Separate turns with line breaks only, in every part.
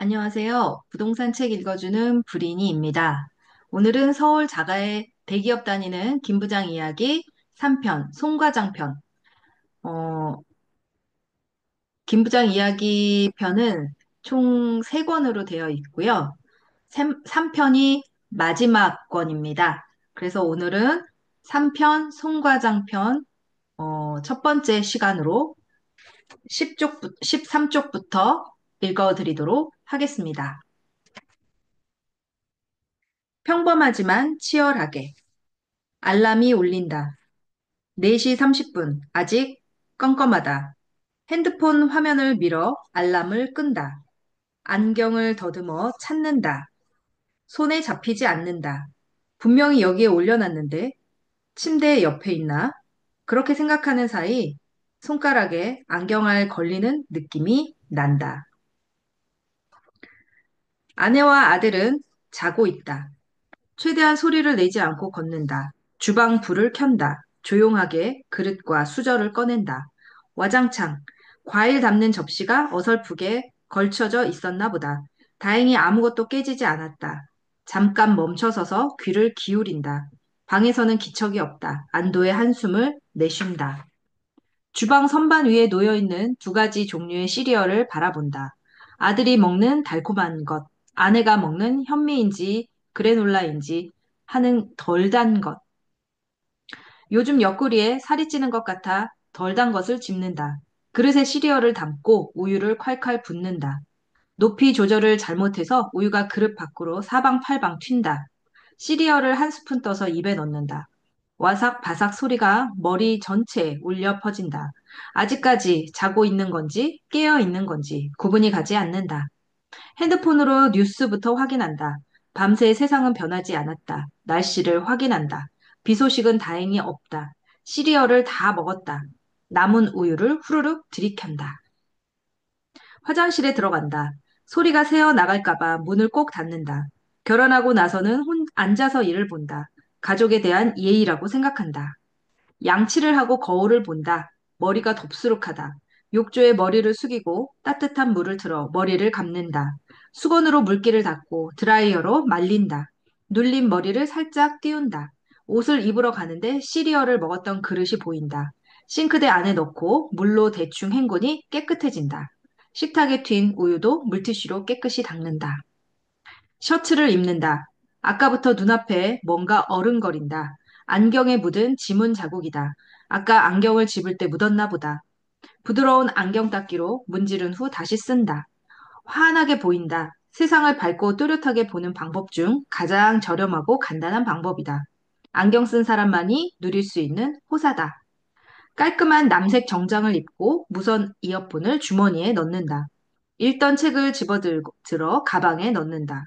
안녕하세요. 부동산 책 읽어주는 브리니입니다. 오늘은 서울 자가의 대기업 다니는 김 부장 이야기 3편, 송과장 편. 어, 김 부장 이야기 편은 총 3권으로 되어 있고요. 3편이 마지막 권입니다. 그래서 오늘은 3편, 송과장 편, 첫 번째 시간으로 13쪽부터 읽어드리도록 하겠습니다. 평범하지만 치열하게. 알람이 울린다. 4시 30분. 아직 껌껌하다. 핸드폰 화면을 밀어 알람을 끈다. 안경을 더듬어 찾는다. 손에 잡히지 않는다. 분명히 여기에 올려놨는데 침대 옆에 있나? 그렇게 생각하는 사이 손가락에 안경알 걸리는 느낌이 난다. 아내와 아들은 자고 있다. 최대한 소리를 내지 않고 걷는다. 주방 불을 켠다. 조용하게 그릇과 수저를 꺼낸다. 와장창, 과일 담는 접시가 어설프게 걸쳐져 있었나 보다. 다행히 아무것도 깨지지 않았다. 잠깐 멈춰서서 귀를 기울인다. 방에서는 기척이 없다. 안도의 한숨을 내쉰다. 주방 선반 위에 놓여 있는 2가지 종류의 시리얼을 바라본다. 아들이 먹는 달콤한 것, 아내가 먹는 현미인지 그래놀라인지 하는 덜 단 것. 요즘 옆구리에 살이 찌는 것 같아 덜 단 것을 집는다. 그릇에 시리얼을 담고 우유를 콸콸 붓는다. 높이 조절을 잘못해서 우유가 그릇 밖으로 사방팔방 튄다. 시리얼을 한 스푼 떠서 입에 넣는다. 와삭바삭 소리가 머리 전체에 울려 퍼진다. 아직까지 자고 있는 건지 깨어 있는 건지 구분이 가지 않는다. 핸드폰으로 뉴스부터 확인한다. 밤새 세상은 변하지 않았다. 날씨를 확인한다. 비 소식은 다행히 없다. 시리얼을 다 먹었다. 남은 우유를 후루룩 들이켠다. 화장실에 들어간다. 소리가 새어 나갈까봐 문을 꼭 닫는다. 결혼하고 나서는 앉아서 일을 본다. 가족에 대한 예의라고 생각한다. 양치를 하고 거울을 본다. 머리가 덥수룩하다. 욕조에 머리를 숙이고 따뜻한 물을 틀어 머리를 감는다. 수건으로 물기를 닦고 드라이어로 말린다. 눌린 머리를 살짝 띄운다. 옷을 입으러 가는데 시리얼을 먹었던 그릇이 보인다. 싱크대 안에 넣고 물로 대충 헹구니 깨끗해진다. 식탁에 튄 우유도 물티슈로 깨끗이 닦는다. 셔츠를 입는다. 아까부터 눈앞에 뭔가 어른거린다. 안경에 묻은 지문 자국이다. 아까 안경을 집을 때 묻었나 보다. 부드러운 안경 닦기로 문지른 후 다시 쓴다. 환하게 보인다. 세상을 밝고 또렷하게 보는 방법 중 가장 저렴하고 간단한 방법이다. 안경 쓴 사람만이 누릴 수 있는 호사다. 깔끔한 남색 정장을 입고 무선 이어폰을 주머니에 넣는다. 읽던 책을 집어들어 가방에 넣는다.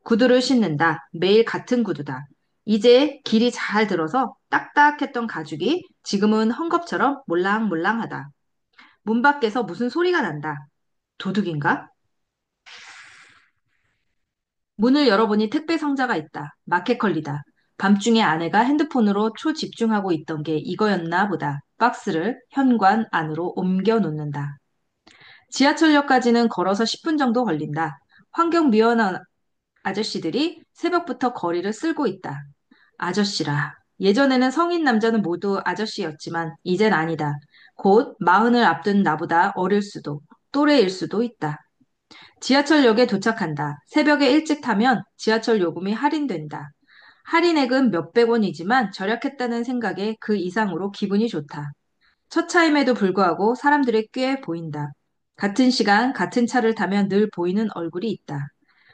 구두를 신는다. 매일 같은 구두다. 이제 길이 잘 들어서 딱딱했던 가죽이 지금은 헝겊처럼 몰랑몰랑하다. 문 밖에서 무슨 소리가 난다. 도둑인가? 문을 열어보니 택배 상자가 있다. 마켓컬리다. 밤중에 아내가 핸드폰으로 초집중하고 있던 게 이거였나 보다. 박스를 현관 안으로 옮겨 놓는다. 지하철역까지는 걸어서 10분 정도 걸린다. 환경미화원 아저씨들이 새벽부터 거리를 쓸고 있다. 아저씨라. 예전에는 성인 남자는 모두 아저씨였지만 이젠 아니다. 곧 40을 앞둔 나보다 어릴 수도, 또래일 수도 있다. 지하철역에 도착한다. 새벽에 일찍 타면 지하철 요금이 할인된다. 할인액은 몇백 원이지만 절약했다는 생각에 그 이상으로 기분이 좋다. 첫 차임에도 불구하고 사람들이 꽤 보인다. 같은 시간, 같은 차를 타면 늘 보이는 얼굴이 있다.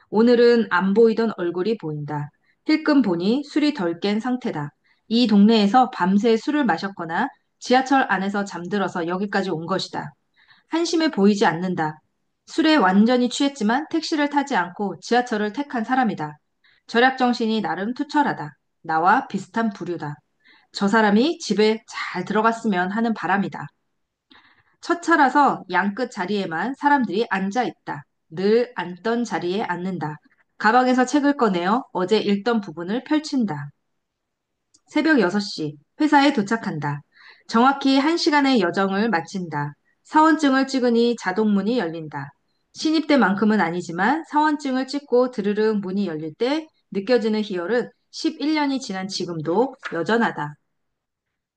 오늘은 안 보이던 얼굴이 보인다. 힐끔 보니 술이 덜 깬 상태다. 이 동네에서 밤새 술을 마셨거나 지하철 안에서 잠들어서 여기까지 온 것이다. 한심해 보이지 않는다. 술에 완전히 취했지만 택시를 타지 않고 지하철을 택한 사람이다. 절약 정신이 나름 투철하다. 나와 비슷한 부류다. 저 사람이 집에 잘 들어갔으면 하는 바람이다. 첫 차라서 양끝 자리에만 사람들이 앉아 있다. 늘 앉던 자리에 앉는다. 가방에서 책을 꺼내어 어제 읽던 부분을 펼친다. 새벽 6시, 회사에 도착한다. 정확히 1시간의 여정을 마친다. 사원증을 찍으니 자동문이 열린다. 신입 때만큼은 아니지만 사원증을 찍고 드르륵 문이 열릴 때 느껴지는 희열은 11년이 지난 지금도 여전하다.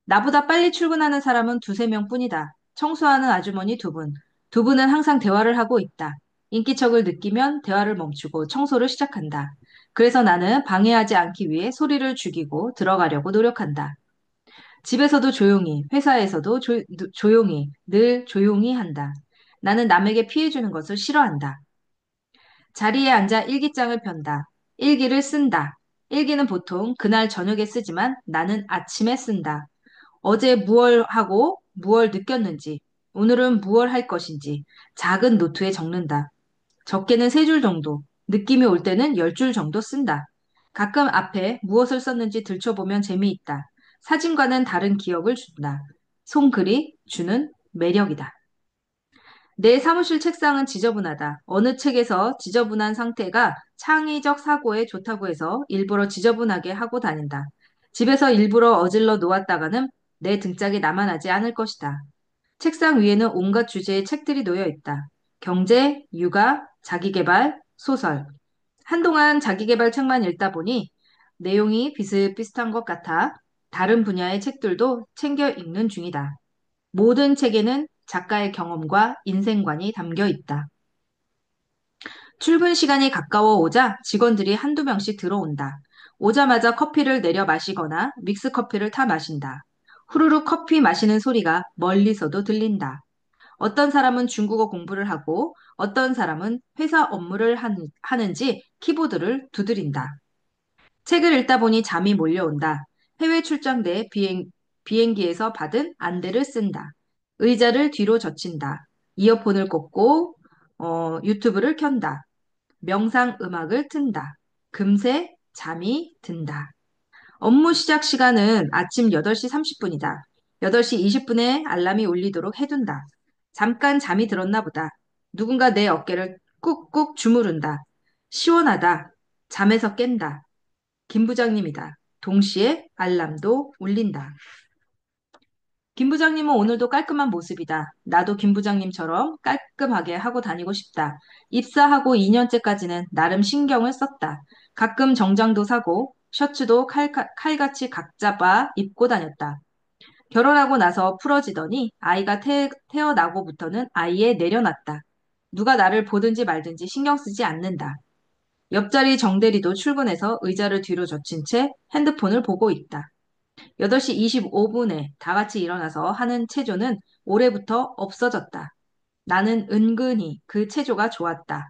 나보다 빨리 출근하는 사람은 두세 명뿐이다. 청소하는 아주머니 두 분. 두 분은 항상 대화를 하고 있다. 인기척을 느끼면 대화를 멈추고 청소를 시작한다. 그래서 나는 방해하지 않기 위해 소리를 죽이고 들어가려고 노력한다. 집에서도 조용히, 회사에서도 조용히, 늘 조용히 한다. 나는 남에게 피해 주는 것을 싫어한다. 자리에 앉아 일기장을 편다. 일기를 쓴다. 일기는 보통 그날 저녁에 쓰지만 나는 아침에 쓴다. 어제 무얼 하고 무얼 느꼈는지, 오늘은 무얼 할 것인지 작은 노트에 적는다. 적게는 세 줄 정도, 느낌이 올 때는 10줄 정도 쓴다. 가끔 앞에 무엇을 썼는지 들춰보면 재미있다. 사진과는 다른 기억을 준다. 손글이 주는 매력이다. 내 사무실 책상은 지저분하다. 어느 책에서 지저분한 상태가 창의적 사고에 좋다고 해서 일부러 지저분하게 하고 다닌다. 집에서 일부러 어질러 놓았다가는 내 등짝이 남아나지 않을 것이다. 책상 위에는 온갖 주제의 책들이 놓여 있다. 경제, 육아, 자기계발, 소설. 한동안 자기계발 책만 읽다 보니 내용이 비슷비슷한 것 같아 다른 분야의 책들도 챙겨 읽는 중이다. 모든 책에는 작가의 경험과 인생관이 담겨 있다. 출근 시간이 가까워 오자 직원들이 한두 명씩 들어온다. 오자마자 커피를 내려 마시거나 믹스 커피를 타 마신다. 후루룩 커피 마시는 소리가 멀리서도 들린다. 어떤 사람은 중국어 공부를 하고 어떤 사람은 회사 업무를 하는지 키보드를 두드린다. 책을 읽다 보니 잠이 몰려온다. 해외 출장 때 비행기에서 받은 안대를 쓴다. 의자를 뒤로 젖힌다. 이어폰을 꽂고 유튜브를 켠다. 명상 음악을 튼다. 금세 잠이 든다. 업무 시작 시간은 아침 8시 30분이다. 8시 20분에 알람이 울리도록 해둔다. 잠깐 잠이 들었나 보다. 누군가 내 어깨를 꾹꾹 주무른다. 시원하다. 잠에서 깬다. 김 부장님이다. 동시에 알람도 울린다. 김 부장님은 오늘도 깔끔한 모습이다. 나도 김 부장님처럼 깔끔하게 하고 다니고 싶다. 입사하고 2년째까지는 나름 신경을 썼다. 가끔 정장도 사고 셔츠도 칼같이 각 잡아 입고 다녔다. 결혼하고 나서 풀어지더니 아이가 태어나고부터는 아이에 내려놨다. 누가 나를 보든지 말든지 신경 쓰지 않는다. 옆자리 정대리도 출근해서 의자를 뒤로 젖힌 채 핸드폰을 보고 있다. 8시 25분에 다 같이 일어나서 하는 체조는 올해부터 없어졌다. 나는 은근히 그 체조가 좋았다.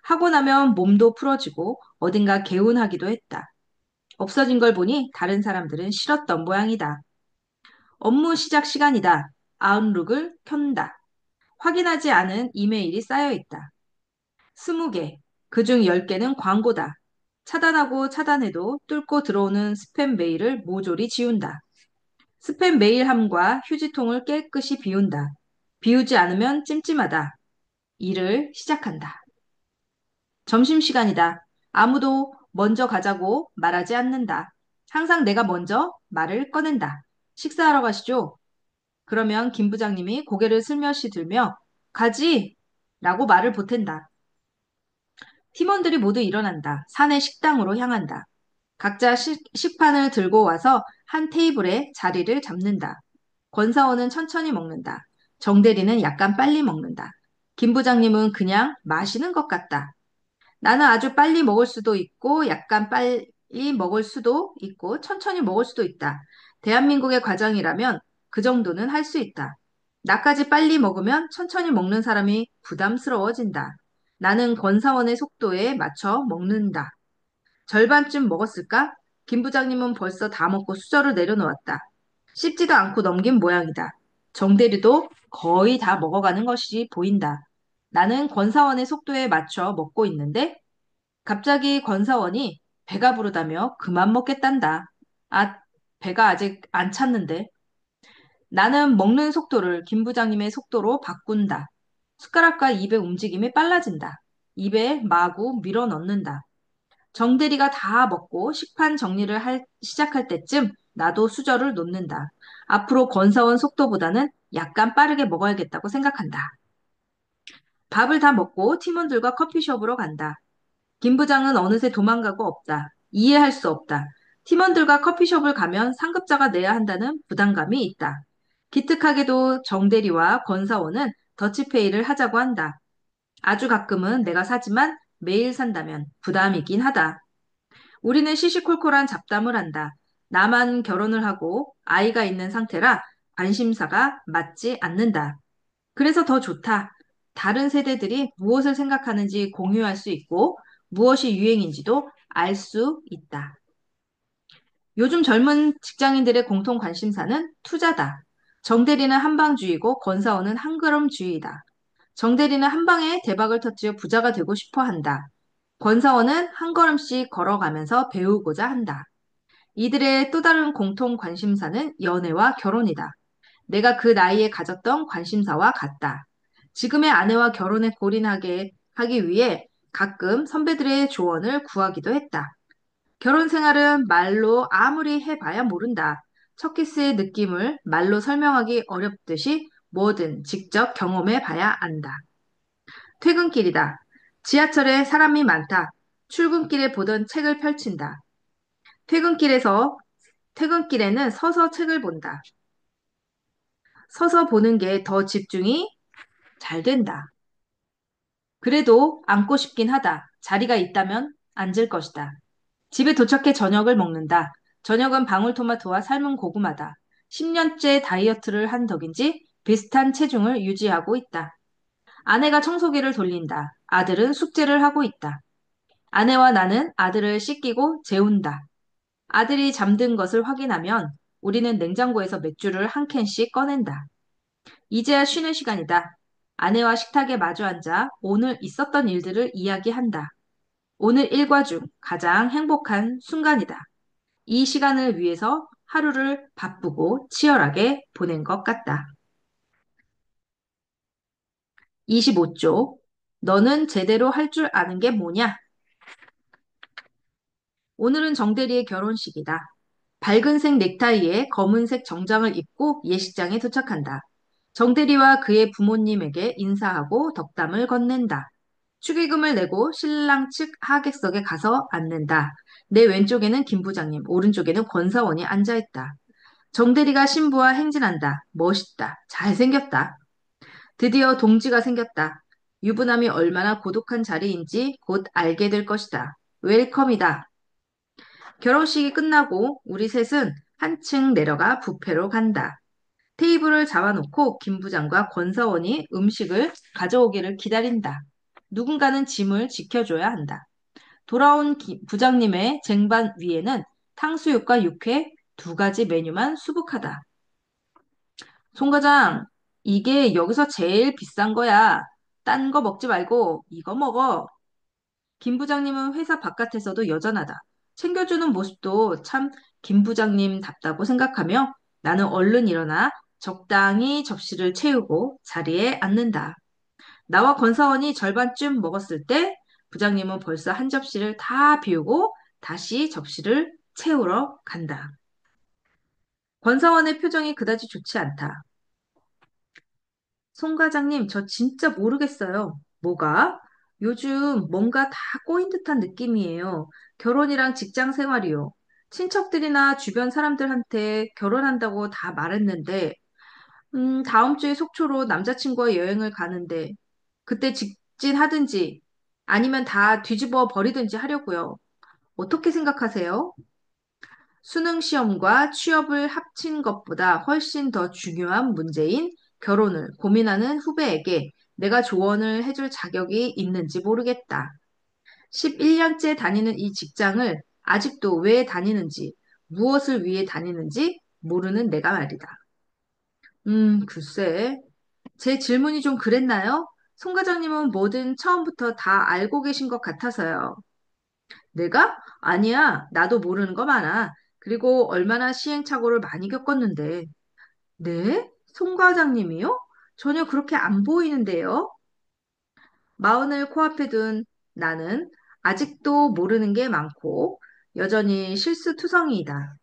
하고 나면 몸도 풀어지고 어딘가 개운하기도 했다. 없어진 걸 보니 다른 사람들은 싫었던 모양이다. 업무 시작 시간이다. 아웃룩을 켠다. 확인하지 않은 이메일이 쌓여 있다. 20개, 그중 10개는 광고다. 차단하고 차단해도 뚫고 들어오는 스팸 메일을 모조리 지운다. 스팸 메일함과 휴지통을 깨끗이 비운다. 비우지 않으면 찜찜하다. 일을 시작한다. 점심시간이다. 아무도 먼저 가자고 말하지 않는다. 항상 내가 먼저 말을 꺼낸다. 식사하러 가시죠. 그러면 김 부장님이 고개를 슬며시 들며 가지! 라고 말을 보탠다. 팀원들이 모두 일어난다. 사내 식당으로 향한다. 각자 식판을 들고 와서 한 테이블에 자리를 잡는다. 권사원은 천천히 먹는다. 정대리는 약간 빨리 먹는다. 김 부장님은 그냥 마시는 것 같다. 나는 아주 빨리 먹을 수도 있고, 약간 빨리 먹을 수도 있고, 천천히 먹을 수도 있다. 대한민국의 과장이라면 그 정도는 할 수 있다. 나까지 빨리 먹으면 천천히 먹는 사람이 부담스러워진다. 나는 권사원의 속도에 맞춰 먹는다. 절반쯤 먹었을까? 김 부장님은 벌써 다 먹고 수저를 내려놓았다. 씹지도 않고 넘긴 모양이다. 정대리도 거의 다 먹어가는 것이 보인다. 나는 권사원의 속도에 맞춰 먹고 있는데 갑자기 권사원이 배가 부르다며 그만 먹겠단다. 아, 배가 아직 안 찼는데. 나는 먹는 속도를 김 부장님의 속도로 바꾼다. 숟가락과 입의 움직임이 빨라진다. 입에 마구 밀어 넣는다. 정대리가 다 먹고 식판 정리를 시작할 때쯤 나도 수저를 놓는다. 앞으로 권사원 속도보다는 약간 빠르게 먹어야겠다고 생각한다. 밥을 다 먹고 팀원들과 커피숍으로 간다. 김 부장은 어느새 도망가고 없다. 이해할 수 없다. 팀원들과 커피숍을 가면 상급자가 내야 한다는 부담감이 있다. 기특하게도 정대리와 권사원은 더치페이를 하자고 한다. 아주 가끔은 내가 사지만 매일 산다면 부담이긴 하다. 우리는 시시콜콜한 잡담을 한다. 나만 결혼을 하고 아이가 있는 상태라 관심사가 맞지 않는다. 그래서 더 좋다. 다른 세대들이 무엇을 생각하는지 공유할 수 있고 무엇이 유행인지도 알 수 있다. 요즘 젊은 직장인들의 공통 관심사는 투자다. 정대리는 한방주의고 권사원은 한걸음주의다. 정대리는 한 방에 대박을 터뜨려 부자가 되고 싶어 한다. 권사원은 한 걸음씩 걸어가면서 배우고자 한다. 이들의 또 다른 공통 관심사는 연애와 결혼이다. 내가 그 나이에 가졌던 관심사와 같다. 지금의 아내와 결혼에 골인하게 하기 위해 가끔 선배들의 조언을 구하기도 했다. 결혼 생활은 말로 아무리 해봐야 모른다. 첫 키스의 느낌을 말로 설명하기 어렵듯이 뭐든 직접 경험해 봐야 안다. 퇴근길이다. 지하철에 사람이 많다. 출근길에 보던 책을 펼친다. 퇴근길에서, 퇴근길에는 서서 책을 본다. 서서 보는 게 더 집중이 잘 된다. 그래도 앉고 싶긴 하다. 자리가 있다면 앉을 것이다. 집에 도착해 저녁을 먹는다. 저녁은 방울토마토와 삶은 고구마다. 10년째 다이어트를 한 덕인지 비슷한 체중을 유지하고 있다. 아내가 청소기를 돌린다. 아들은 숙제를 하고 있다. 아내와 나는 아들을 씻기고 재운다. 아들이 잠든 것을 확인하면 우리는 냉장고에서 맥주를 한 캔씩 꺼낸다. 이제야 쉬는 시간이다. 아내와 식탁에 마주 앉아 오늘 있었던 일들을 이야기한다. 오늘 일과 중 가장 행복한 순간이다. 이 시간을 위해서 하루를 바쁘고 치열하게 보낸 것 같다. 25쪽. 너는 제대로 할 줄 아는 게 뭐냐? 오늘은 정대리의 결혼식이다. 밝은색 넥타이에 검은색 정장을 입고 예식장에 도착한다. 정대리와 그의 부모님에게 인사하고 덕담을 건넨다. 축의금을 내고 신랑 측 하객석에 가서 앉는다. 내 왼쪽에는 김 부장님, 오른쪽에는 권사원이 앉아있다. 정대리가 신부와 행진한다. 멋있다. 잘생겼다. 드디어 동지가 생겼다. 유부남이 얼마나 고독한 자리인지 곧 알게 될 것이다. 웰컴이다. 결혼식이 끝나고 우리 셋은 한층 내려가 뷔페로 간다. 테이블을 잡아놓고 김 부장과 권사원이 음식을 가져오기를 기다린다. 누군가는 짐을 지켜줘야 한다. 돌아온 부장님의 쟁반 위에는 탕수육과 육회 두 가지 메뉴만 수북하다. 송 과장, 이게 여기서 제일 비싼 거야. 딴 거 먹지 말고 이거 먹어. 김 부장님은 회사 바깥에서도 여전하다. 챙겨주는 모습도 참 김 부장님답다고 생각하며 나는 얼른 일어나 적당히 접시를 채우고 자리에 앉는다. 나와 권사원이 절반쯤 먹었을 때 부장님은 벌써 한 접시를 다 비우고 다시 접시를 채우러 간다. 권사원의 표정이 그다지 좋지 않다. 송 과장님, 저 진짜 모르겠어요. 뭐가? 요즘 뭔가 다 꼬인 듯한 느낌이에요. 결혼이랑 직장 생활이요. 친척들이나 주변 사람들한테 결혼한다고 다 말했는데, 다음 주에 속초로 남자친구와 여행을 가는데, 그때 직진하든지 아니면 다 뒤집어 버리든지 하려고요. 어떻게 생각하세요? 수능 시험과 취업을 합친 것보다 훨씬 더 중요한 문제인 결혼을 고민하는 후배에게 내가 조언을 해줄 자격이 있는지 모르겠다. 11년째 다니는 이 직장을 아직도 왜 다니는지, 무엇을 위해 다니는지 모르는 내가 말이다. 글쎄. 제 질문이 좀 그랬나요? 송 과장님은 뭐든 처음부터 다 알고 계신 것 같아서요. 내가? 아니야. 나도 모르는 거 많아. 그리고 얼마나 시행착오를 많이 겪었는데. 네? 송 과장님이요? 전혀 그렇게 안 보이는데요? 마흔을 코앞에 둔 나는 아직도 모르는 게 많고 여전히 실수투성이이다.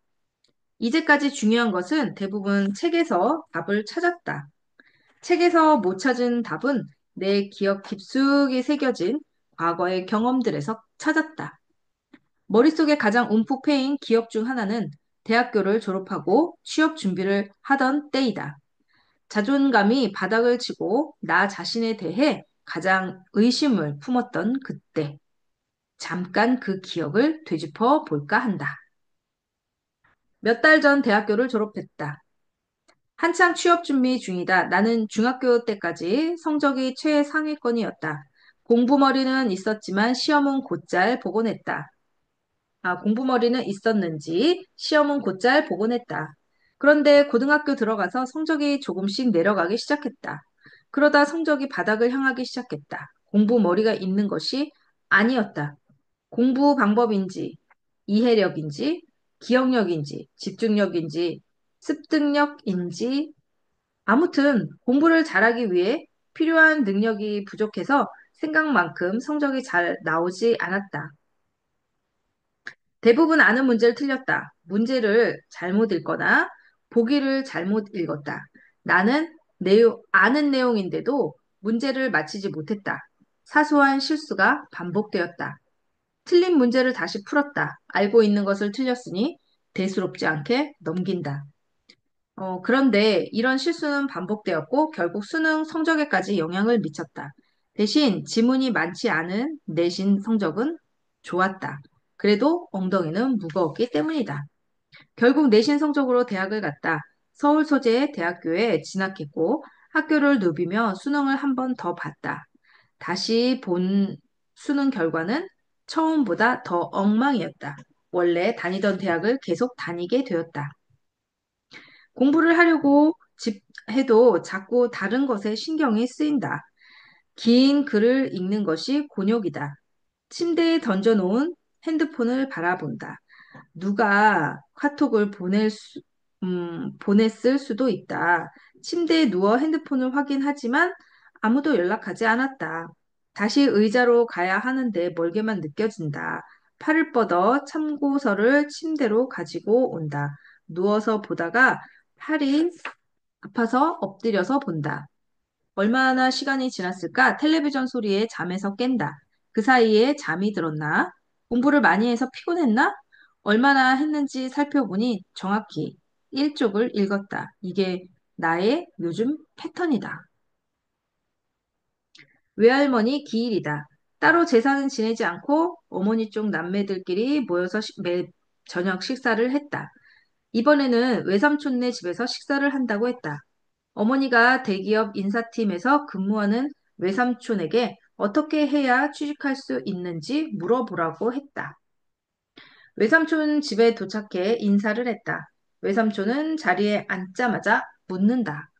이제까지 중요한 것은 대부분 책에서 답을 찾았다. 책에서 못 찾은 답은 내 기억 깊숙이 새겨진 과거의 경험들에서 찾았다. 머릿속에 가장 움푹 패인 기억 중 하나는 대학교를 졸업하고 취업 준비를 하던 때이다. 자존감이 바닥을 치고 나 자신에 대해 가장 의심을 품었던 그때. 잠깐 그 기억을 되짚어 볼까 한다. 몇 달 전 대학교를 졸업했다. 한창 취업 준비 중이다. 나는 중학교 때까지 성적이 최상위권이었다. 공부머리는 있었지만 시험은 곧잘 보곤 했다. 공부머리는 있었는지 시험은 곧잘 보곤 했다. 그런데 고등학교 들어가서 성적이 조금씩 내려가기 시작했다. 그러다 성적이 바닥을 향하기 시작했다. 공부머리가 있는 것이 아니었다. 공부 방법인지, 이해력인지, 기억력인지, 집중력인지, 습득력인지, 아무튼 공부를 잘하기 위해 필요한 능력이 부족해서 생각만큼 성적이 잘 나오지 않았다. 대부분 아는 문제를 틀렸다. 문제를 잘못 읽거나 보기를 잘못 읽었다. 나는 아는 내용인데도 문제를 맞히지 못했다. 사소한 실수가 반복되었다. 틀린 문제를 다시 풀었다. 알고 있는 것을 틀렸으니 대수롭지 않게 넘긴다. 그런데 이런 실수는 반복되었고 결국 수능 성적에까지 영향을 미쳤다. 대신 지문이 많지 않은 내신 성적은 좋았다. 그래도 엉덩이는 무거웠기 때문이다. 결국 내신 성적으로 대학을 갔다. 서울 소재의 대학교에 진학했고 학교를 누비며 수능을 한 번 더 봤다. 다시 본 수능 결과는 처음보다 더 엉망이었다. 원래 다니던 대학을 계속 다니게 되었다. 공부를 하려고 해도 자꾸 다른 것에 신경이 쓰인다. 긴 글을 읽는 것이 곤욕이다. 침대에 던져놓은 핸드폰을 바라본다. 누가 카톡을 보냈을 수도 있다. 침대에 누워 핸드폰을 확인하지만 아무도 연락하지 않았다. 다시 의자로 가야 하는데 멀게만 느껴진다. 팔을 뻗어 참고서를 침대로 가지고 온다. 누워서 보다가 팔이 아파서 엎드려서 본다. 얼마나 시간이 지났을까? 텔레비전 소리에 잠에서 깬다. 그 사이에 잠이 들었나? 공부를 많이 해서 피곤했나? 얼마나 했는지 살펴보니 정확히 일쪽을 읽었다. 이게 나의 요즘 패턴이다. 외할머니 기일이다. 따로 제사는 지내지 않고 어머니 쪽 남매들끼리 모여서 매 저녁 식사를 했다. 이번에는 외삼촌네 집에서 식사를 한다고 했다. 어머니가 대기업 인사팀에서 근무하는 외삼촌에게 어떻게 해야 취직할 수 있는지 물어보라고 했다. 외삼촌 집에 도착해 인사를 했다. 외삼촌은 자리에 앉자마자 묻는다.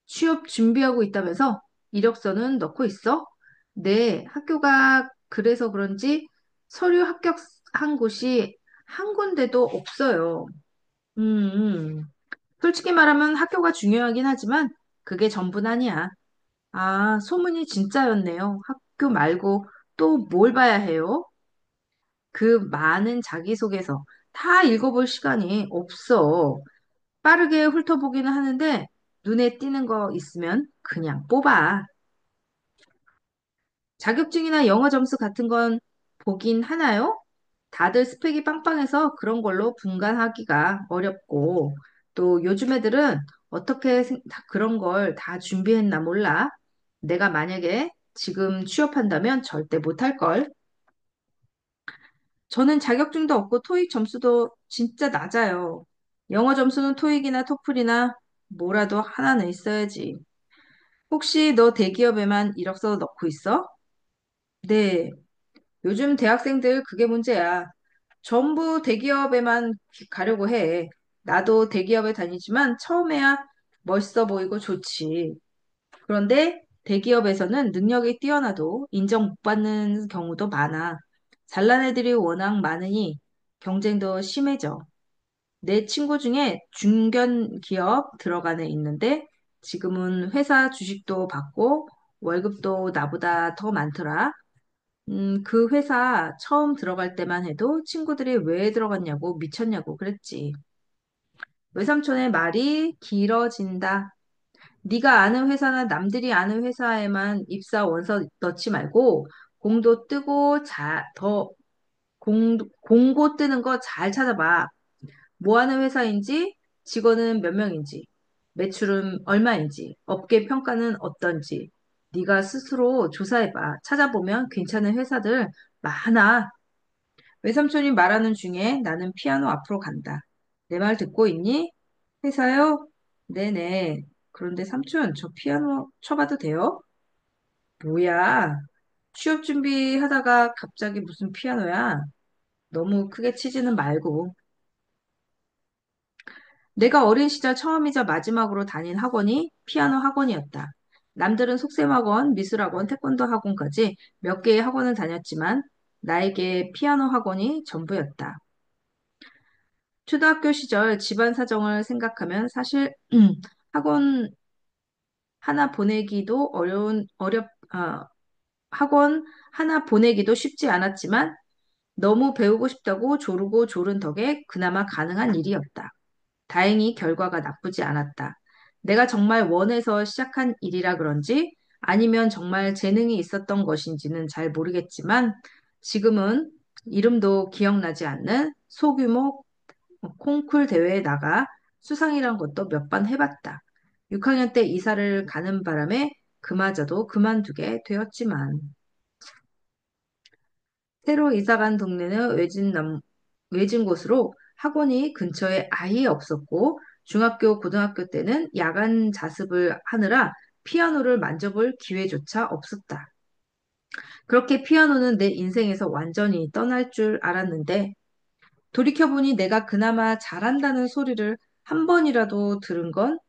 취업 준비하고 있다면서 이력서는 넣고 있어? 네, 학교가 그래서 그런지 서류 합격한 곳이 한 군데도 없어요. 음, 음. 솔직히 말하면 학교가 중요하긴 하지만 그게 전부는 아니야. 소문이 진짜였네요. 학교 말고 또 뭘 봐야 해요? 그 많은 자기소개서 다 읽어볼 시간이 없어. 빠르게 훑어보기는 하는데 눈에 띄는 거 있으면 그냥 뽑아. 자격증이나 영어 점수 같은 건 보긴 하나요? 다들 스펙이 빵빵해서 그런 걸로 분간하기가 어렵고 또 요즘 애들은 어떻게 다 그런 걸 다 준비했나 몰라. 내가 만약에 지금 취업한다면 절대 못할 걸. 저는 자격증도 없고 토익 점수도 진짜 낮아요. 영어 점수는 토익이나 토플이나 뭐라도 하나는 있어야지. 혹시 너 대기업에만 이력서 넣고 있어? 네. 요즘 대학생들 그게 문제야. 전부 대기업에만 가려고 해. 나도 대기업에 다니지만 처음에야 멋있어 보이고 좋지. 그런데 대기업에서는 능력이 뛰어나도 인정 못 받는 경우도 많아. 잘난 애들이 워낙 많으니 경쟁도 심해져. 내 친구 중에 중견 기업 들어간 애 있는데 지금은 회사 주식도 받고 월급도 나보다 더 많더라. 그 회사 처음 들어갈 때만 해도 친구들이 왜 들어갔냐고 미쳤냐고 그랬지. 외삼촌의 말이 길어진다. 네가 아는 회사나 남들이 아는 회사에만 입사 원서 넣지 말고 공도 뜨고 공고 뜨는 거 잘 찾아봐. 뭐 하는 회사인지, 직원은 몇 명인지, 매출은 얼마인지, 업계 평가는 어떤지, 네가 스스로 조사해봐. 찾아보면 괜찮은 회사들 많아. 외삼촌이 말하는 중에 나는 피아노 앞으로 간다. 내 말 듣고 있니? 회사요? 네네. 그런데 삼촌, 저 피아노 쳐봐도 돼요? 뭐야? 취업 준비하다가 갑자기 무슨 피아노야? 너무 크게 치지는 말고. 내가 어린 시절 처음이자 마지막으로 다닌 학원이 피아노 학원이었다. 남들은 속셈학원, 미술학원, 태권도 학원까지 몇 개의 학원을 다녔지만 나에게 피아노 학원이 전부였다. 초등학교 시절 집안 사정을 생각하면 사실 학원 하나 보내기도 학원 하나 보내기도 쉽지 않았지만 너무 배우고 싶다고 조르고 조른 덕에 그나마 가능한 일이었다. 다행히 결과가 나쁘지 않았다. 내가 정말 원해서 시작한 일이라 그런지 아니면 정말 재능이 있었던 것인지는 잘 모르겠지만 지금은 이름도 기억나지 않는 소규모 콩쿨 대회에 나가 수상이란 것도 몇 번 해봤다. 6학년 때 이사를 가는 바람에 그마저도 그만두게 되었지만 새로 이사 간 동네는 외진 곳으로 학원이 근처에 아예 없었고 중학교, 고등학교 때는 야간 자습을 하느라 피아노를 만져볼 기회조차 없었다. 그렇게 피아노는 내 인생에서 완전히 떠날 줄 알았는데 돌이켜보니 내가 그나마 잘한다는 소리를 한 번이라도 들은 건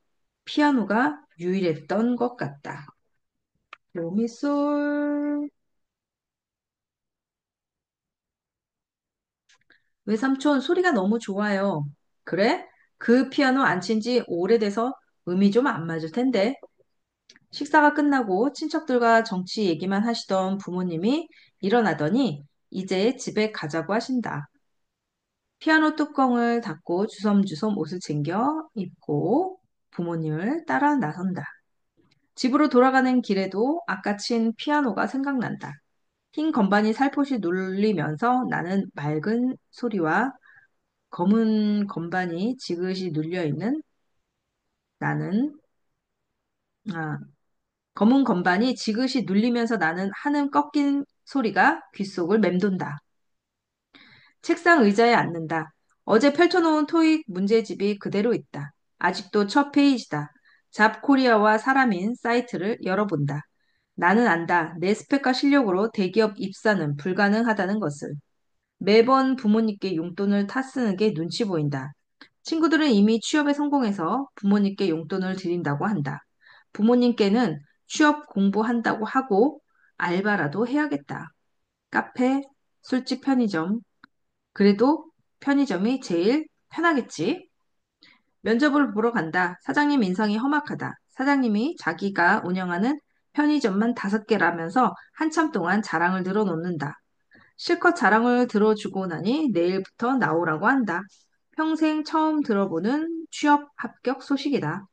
피아노가 유일했던 것 같다. 로미솔. 외삼촌 소리가 너무 좋아요. 그래? 그 피아노 안 친지 오래돼서 음이 좀 안 맞을 텐데. 식사가 끝나고 친척들과 정치 얘기만 하시던 부모님이 일어나더니 이제 집에 가자고 하신다. 피아노 뚜껑을 닫고 주섬주섬 옷을 챙겨 입고 부모님을 따라 나선다. 집으로 돌아가는 길에도 아까 친 피아노가 생각난다. 흰 건반이 살포시 눌리면서 나는 맑은 소리와 검은 건반이 지그시 눌려 있는 나는 아, 검은 건반이 지그시 눌리면서 나는 한음 꺾인 소리가 귓속을 맴돈다. 책상 의자에 앉는다. 어제 펼쳐놓은 토익 문제집이 그대로 있다. 아직도 첫 페이지다. 잡코리아와 사람인 사이트를 열어본다. 나는 안다. 내 스펙과 실력으로 대기업 입사는 불가능하다는 것을. 매번 부모님께 용돈을 타쓰는 게 눈치 보인다. 친구들은 이미 취업에 성공해서 부모님께 용돈을 드린다고 한다. 부모님께는 취업 공부한다고 하고 알바라도 해야겠다. 카페, 술집, 편의점. 그래도 편의점이 제일 편하겠지. 면접을 보러 간다. 사장님 인상이 험악하다. 사장님이 자기가 운영하는 편의점만 5개라면서 한참 동안 자랑을 늘어놓는다. 실컷 자랑을 들어주고 나니 내일부터 나오라고 한다. 평생 처음 들어보는 취업 합격 소식이다.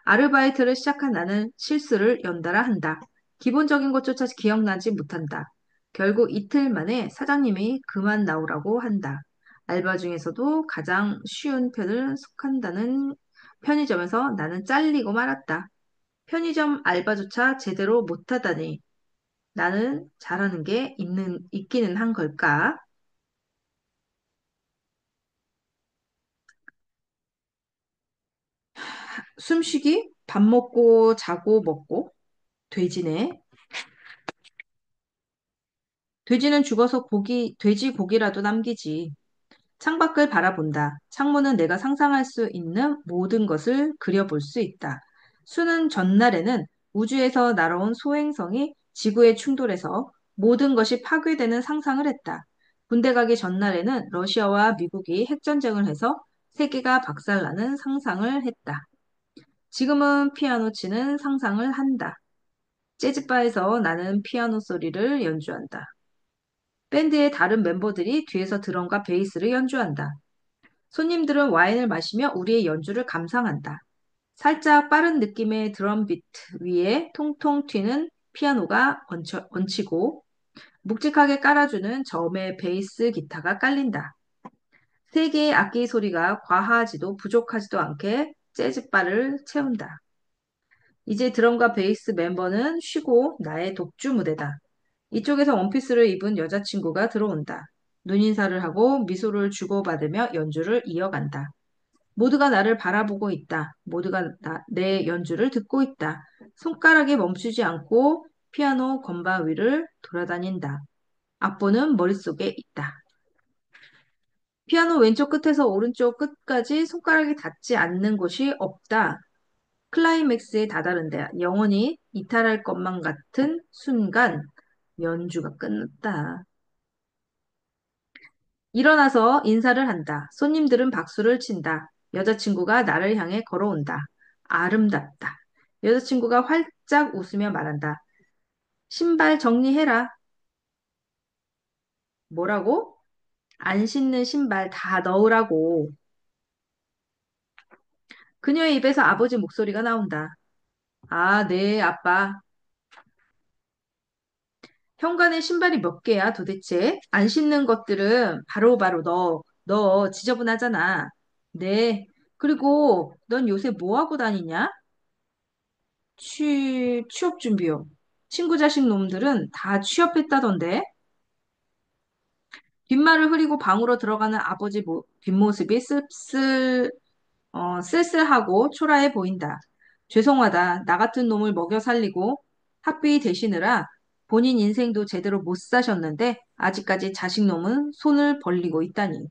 아르바이트를 시작한 나는 실수를 연달아 한다. 기본적인 것조차 기억나지 못한다. 결국 이틀 만에 사장님이 그만 나오라고 한다. 알바 중에서도 가장 쉬운 편을 속한다는 편의점에서 나는 잘리고 말았다. 편의점 알바조차 제대로 못하다니 나는 잘하는 게 있기는 한 걸까? 숨쉬기? 밥 먹고 자고 먹고 돼지네. 돼지는 죽어서 돼지 고기라도 남기지. 창밖을 바라본다. 창문은 내가 상상할 수 있는 모든 것을 그려볼 수 있다. 수능 전날에는 우주에서 날아온 소행성이 지구에 충돌해서 모든 것이 파괴되는 상상을 했다. 군대 가기 전날에는 러시아와 미국이 핵전쟁을 해서 세계가 박살나는 상상을 했다. 지금은 피아노 치는 상상을 한다. 재즈바에서 나는 피아노 소리를 연주한다. 밴드의 다른 멤버들이 뒤에서 드럼과 베이스를 연주한다. 손님들은 와인을 마시며 우리의 연주를 감상한다. 살짝 빠른 느낌의 드럼 비트 위에 통통 튀는 피아노가 얹히고 묵직하게 깔아주는 저음의 베이스 기타가 깔린다. 세 개의 악기 소리가 과하지도 부족하지도 않게 재즈바를 채운다. 이제 드럼과 베이스 멤버는 쉬고 나의 독주 무대다. 이쪽에서 원피스를 입은 여자친구가 들어온다. 눈인사를 하고 미소를 주고받으며 연주를 이어간다. 모두가 나를 바라보고 있다. 모두가 내 연주를 듣고 있다. 손가락이 멈추지 않고 피아노 건반 위를 돌아다닌다. 악보는 머릿속에 있다. 피아노 왼쪽 끝에서 오른쪽 끝까지 손가락이 닿지 않는 곳이 없다. 클라이맥스에 다다른데 영원히 이탈할 것만 같은 순간 연주가 끝났다. 일어나서 인사를 한다. 손님들은 박수를 친다. 여자친구가 나를 향해 걸어온다. 아름답다. 여자친구가 활짝 웃으며 말한다. 신발 정리해라. 뭐라고? 안 신는 신발 다 넣으라고. 그녀의 입에서 아버지 목소리가 나온다. 아, 네, 아빠. 현관에 신발이 몇 개야, 도대체? 안 신는 것들은 바로바로 너 지저분하잖아. 네. 그리고 넌 요새 뭐 하고 다니냐? 취업 준비요. 친구 자식 놈들은 다 취업했다던데? 뒷말을 흐리고 방으로 들어가는 아버지 뒷모습이 쓸쓸하고 초라해 보인다. 죄송하다. 나 같은 놈을 먹여 살리고 학비 대시느라 본인 인생도 제대로 못 사셨는데 아직까지 자식 놈은 손을 벌리고 있다니.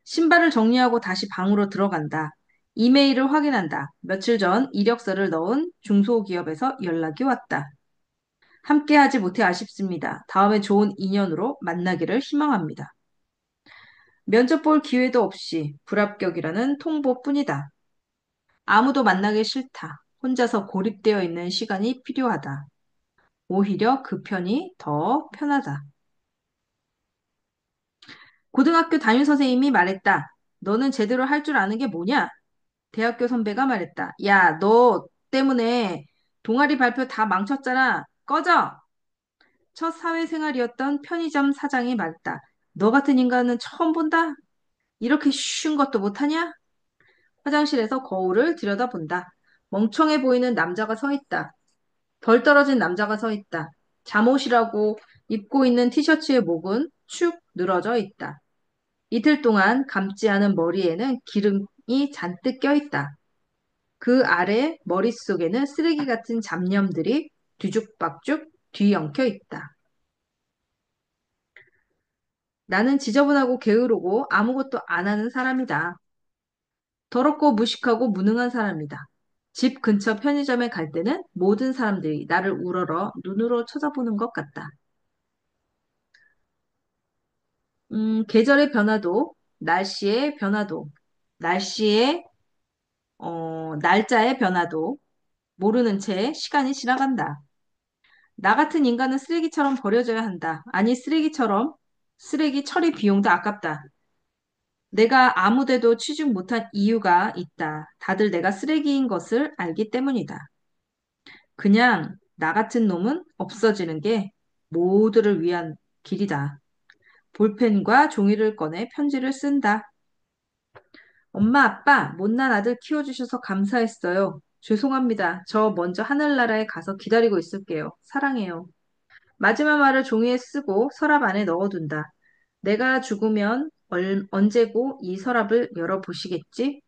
신발을 정리하고 다시 방으로 들어간다. 이메일을 확인한다. 며칠 전 이력서를 넣은 중소기업에서 연락이 왔다. 함께하지 못해 아쉽습니다. 다음에 좋은 인연으로 만나기를 희망합니다. 면접 볼 기회도 없이 불합격이라는 통보뿐이다. 아무도 만나기 싫다. 혼자서 고립되어 있는 시간이 필요하다. 오히려 그 편이 더 편하다. 고등학교 담임선생님이 말했다. 너는 제대로 할 줄 아는 게 뭐냐? 대학교 선배가 말했다. 야, 너 때문에 동아리 발표 다 망쳤잖아. 꺼져! 첫 사회생활이었던 편의점 사장이 말했다. 너 같은 인간은 처음 본다? 이렇게 쉬운 것도 못하냐? 화장실에서 거울을 들여다본다. 멍청해 보이는 남자가 서 있다. 덜 떨어진 남자가 서 있다. 잠옷이라고 입고 있는 티셔츠의 목은 축 늘어져 있다. 이틀 동안 감지 않은 머리에는 기름이 잔뜩 껴 있다. 그 아래 머릿속에는 쓰레기 같은 잡념들이 뒤죽박죽 뒤엉켜 있다. 나는 지저분하고 게으르고 아무것도 안 하는 사람이다. 더럽고 무식하고 무능한 사람이다. 집 근처 편의점에 갈 때는 모든 사람들이 나를 우러러 눈으로 쳐다보는 것 같다. 계절의 변화도, 날씨의 변화도, 날씨의, 날짜의 변화도 모르는 채 시간이 지나간다. 나 같은 인간은 쓰레기처럼 버려져야 한다. 아니, 쓰레기 처리 비용도 아깝다. 내가 아무데도 취직 못한 이유가 있다. 다들 내가 쓰레기인 것을 알기 때문이다. 그냥 나 같은 놈은 없어지는 게 모두를 위한 길이다. 볼펜과 종이를 꺼내 편지를 쓴다. 엄마, 아빠, 못난 아들 키워주셔서 감사했어요. 죄송합니다. 저 먼저 하늘나라에 가서 기다리고 있을게요. 사랑해요. 마지막 말을 종이에 쓰고 서랍 안에 넣어둔다. 내가 죽으면 언제고 이 서랍을 열어보시겠지?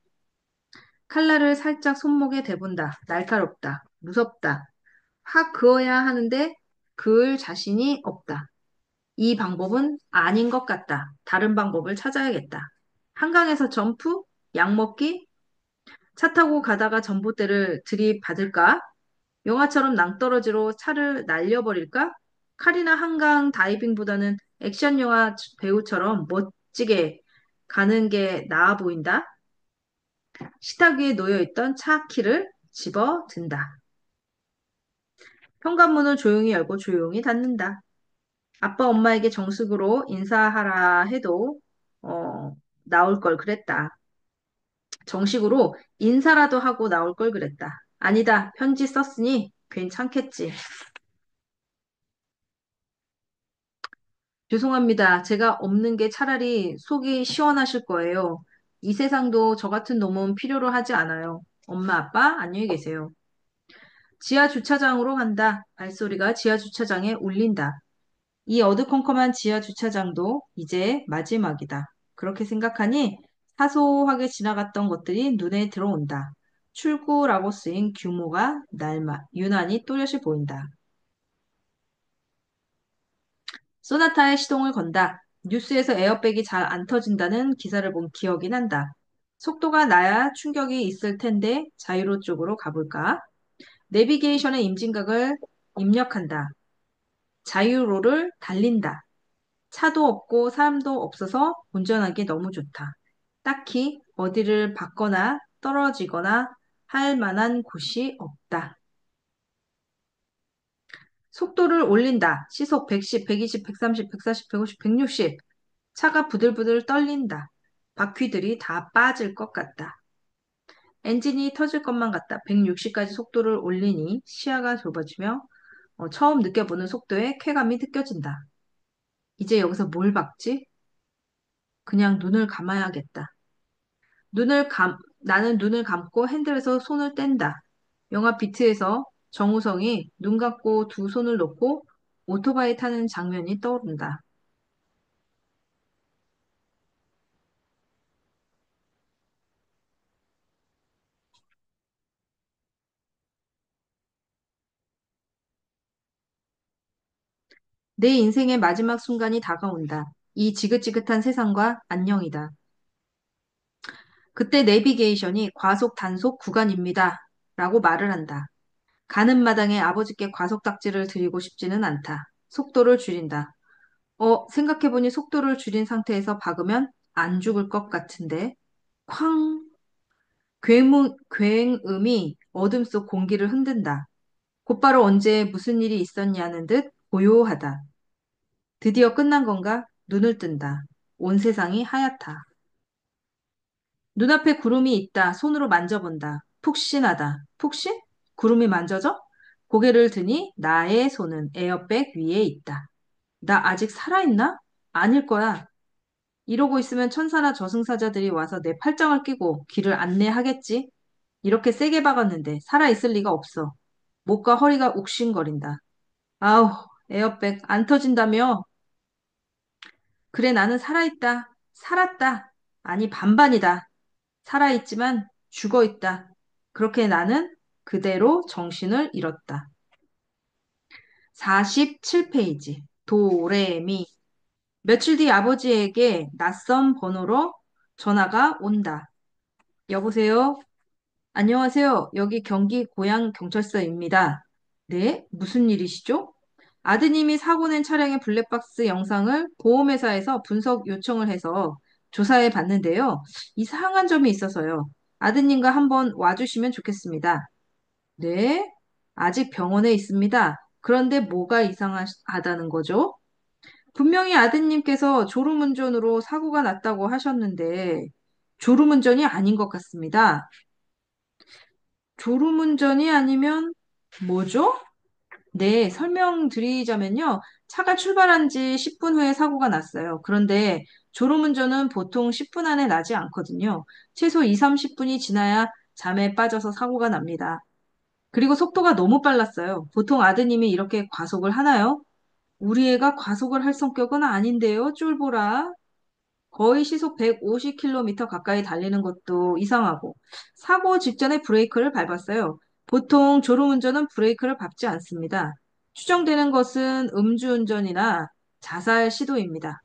칼날을 살짝 손목에 대본다. 날카롭다. 무섭다. 확 그어야 하는데 그을 자신이 없다. 이 방법은 아닌 것 같다. 다른 방법을 찾아야겠다. 한강에서 점프? 약 먹기? 차 타고 가다가 전봇대를 들이받을까? 영화처럼 낭떠러지로 차를 날려버릴까? 칼이나 한강 다이빙보다는 액션 영화 배우처럼 멋지게 가는 게 나아 보인다. 식탁 위에 놓여있던 차 키를 집어 든다. 현관문을 조용히 열고 조용히 닫는다. 아빠 엄마에게 정식으로 인사하라 해도 어, 나올 걸 그랬다. 정식으로 인사라도 하고 나올 걸 그랬다. 아니다. 편지 썼으니 괜찮겠지. 죄송합니다. 제가 없는 게 차라리 속이 시원하실 거예요. 이 세상도 저 같은 놈은 필요로 하지 않아요. 엄마, 아빠, 안녕히 계세요. 지하 주차장으로 간다. 발소리가 지하 주차장에 울린다. 이 어두컴컴한 지하 주차장도 이제 마지막이다. 그렇게 생각하니 사소하게 지나갔던 것들이 눈에 들어온다. 출구라고 쓰인 규모가 유난히 또렷이 보인다. 소나타에 시동을 건다. 뉴스에서 에어백이 잘 안 터진다는 기사를 본 기억이 난다. 속도가 나야 충격이 있을 텐데 자유로 쪽으로 가볼까? 내비게이션의 임진각을 입력한다. 자유로를 달린다. 차도 없고 사람도 없어서 운전하기 너무 좋다. 딱히 어디를 받거나 떨어지거나 할 만한 곳이 없다. 속도를 올린다. 시속 110, 120, 130, 140, 150, 160. 차가 부들부들 떨린다. 바퀴들이 다 빠질 것 같다. 엔진이 터질 것만 같다. 160까지 속도를 올리니 시야가 좁아지며 처음 느껴보는 속도의 쾌감이 느껴진다. 이제 여기서 뭘 박지? 그냥 눈을 감아야겠다. 나는 눈을 감고 핸들에서 손을 뗀다. 영화 비트에서 정우성이 눈 감고 두 손을 놓고 오토바이 타는 장면이 떠오른다. 내 인생의 마지막 순간이 다가온다. 이 지긋지긋한 세상과 안녕이다. 그때 내비게이션이 과속 단속 구간입니다. 라고 말을 한다. 가는 마당에 아버지께 과속 딱지를 드리고 싶지는 않다. 속도를 줄인다. 생각해보니 속도를 줄인 상태에서 박으면 안 죽을 것 같은데. 쾅! 굉음이 어둠 속 공기를 흔든다. 곧바로 언제 무슨 일이 있었냐는 듯 고요하다. 드디어 끝난 건가? 눈을 뜬다. 온 세상이 하얗다. 눈앞에 구름이 있다. 손으로 만져본다. 푹신하다. 푹신? 구름이 만져져? 고개를 드니 나의 손은 에어백 위에 있다. 나 아직 살아있나? 아닐 거야. 이러고 있으면 천사나 저승사자들이 와서 내 팔짱을 끼고 길을 안내하겠지? 이렇게 세게 박았는데 살아있을 리가 없어. 목과 허리가 욱신거린다. 아우, 에어백 안 터진다며? 그래, 나는 살아있다. 살았다. 아니, 반반이다. 살아있지만 죽어있다. 그렇게 나는 그대로 정신을 잃었다. 47페이지. 도레미. 며칠 뒤 아버지에게 낯선 번호로 전화가 온다. 여보세요? 안녕하세요. 여기 경기 고양경찰서입니다. 네? 무슨 일이시죠? 아드님이 사고 낸 차량의 블랙박스 영상을 보험회사에서 분석 요청을 해서 조사해 봤는데요. 이상한 점이 있어서요. 아드님과 한번 와주시면 좋겠습니다. 네? 아직 병원에 있습니다. 그런데 뭐가 이상하다는 거죠? 분명히 아드님께서 졸음운전으로 사고가 났다고 하셨는데, 졸음운전이 아닌 것 같습니다. 졸음운전이 아니면 뭐죠? 네, 설명드리자면요. 차가 출발한 지 10분 후에 사고가 났어요. 그런데 졸음운전은 보통 10분 안에 나지 않거든요. 최소 2, 30분이 지나야 잠에 빠져서 사고가 납니다. 그리고 속도가 너무 빨랐어요. 보통 아드님이 이렇게 과속을 하나요? 우리 애가 과속을 할 성격은 아닌데요, 쫄보라. 거의 시속 150km 가까이 달리는 것도 이상하고, 사고 직전에 브레이크를 밟았어요. 보통 졸음운전은 브레이크를 밟지 않습니다. 추정되는 것은 음주운전이나 자살 시도입니다.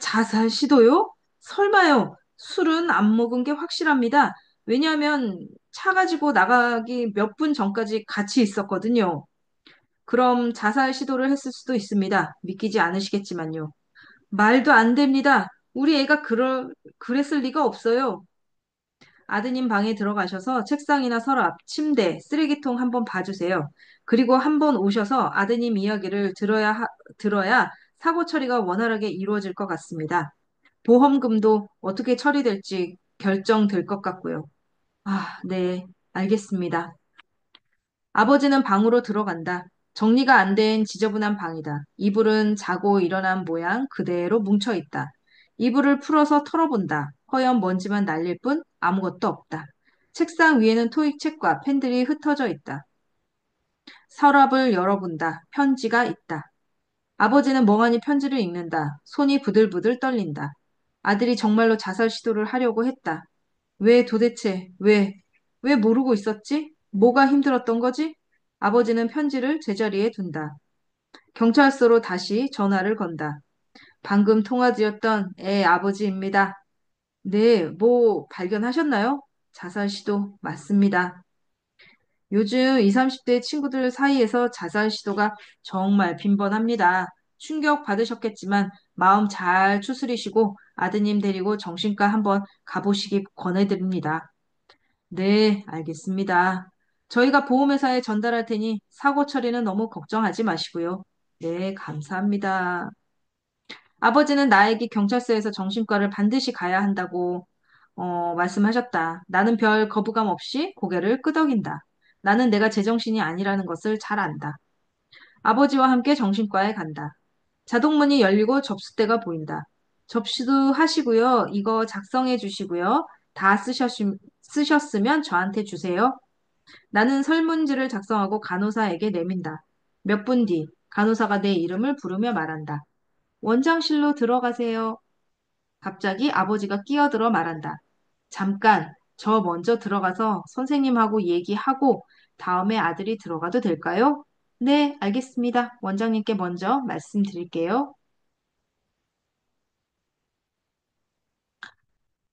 자살 시도요? 설마요. 술은 안 먹은 게 확실합니다. 왜냐하면 차 가지고 나가기 몇 분 전까지 같이 있었거든요. 그럼 자살 시도를 했을 수도 있습니다. 믿기지 않으시겠지만요. 말도 안 됩니다. 우리 애가 그랬을 리가 없어요. 아드님 방에 들어가셔서 책상이나 서랍, 침대, 쓰레기통 한번 봐주세요. 그리고 한번 오셔서 아드님 이야기를 들어야 사고 처리가 원활하게 이루어질 것 같습니다. 보험금도 어떻게 처리될지 결정될 것 같고요. 아, 네, 알겠습니다. 아버지는 방으로 들어간다. 정리가 안 된 지저분한 방이다. 이불은 자고 일어난 모양 그대로 뭉쳐 있다. 이불을 풀어서 털어본다. 허연 먼지만 날릴 뿐 아무것도 없다. 책상 위에는 토익책과 펜들이 흩어져 있다. 서랍을 열어본다. 편지가 있다. 아버지는 멍하니 편지를 읽는다. 손이 부들부들 떨린다. 아들이 정말로 자살 시도를 하려고 했다. 왜 도대체, 왜 모르고 있었지? 뭐가 힘들었던 거지? 아버지는 편지를 제자리에 둔다. 경찰서로 다시 전화를 건다. 방금 통화드렸던 애 아버지입니다. 네, 뭐 발견하셨나요? 자살 시도 맞습니다. 요즘 20, 30대 친구들 사이에서 자살 시도가 정말 빈번합니다. 충격 받으셨겠지만 마음 잘 추스리시고 아드님 데리고 정신과 한번 가보시기 권해드립니다. 네, 알겠습니다. 저희가 보험회사에 전달할 테니 사고 처리는 너무 걱정하지 마시고요. 네, 감사합니다. 아버지는 나에게 경찰서에서 정신과를 반드시 가야 한다고 말씀하셨다. 나는 별 거부감 없이 고개를 끄덕인다. 나는 내가 제정신이 아니라는 것을 잘 안다. 아버지와 함께 정신과에 간다. 자동문이 열리고 접수대가 보인다. 접수도 하시고요. 이거 작성해 주시고요. 다 쓰셨으면 저한테 주세요. 나는 설문지를 작성하고 간호사에게 내민다. 몇 분 뒤, 간호사가 내 이름을 부르며 말한다. 원장실로 들어가세요. 갑자기 아버지가 끼어들어 말한다. 잠깐, 저 먼저 들어가서 선생님하고 얘기하고 다음에 아들이 들어가도 될까요? 네, 알겠습니다. 원장님께 먼저 말씀드릴게요.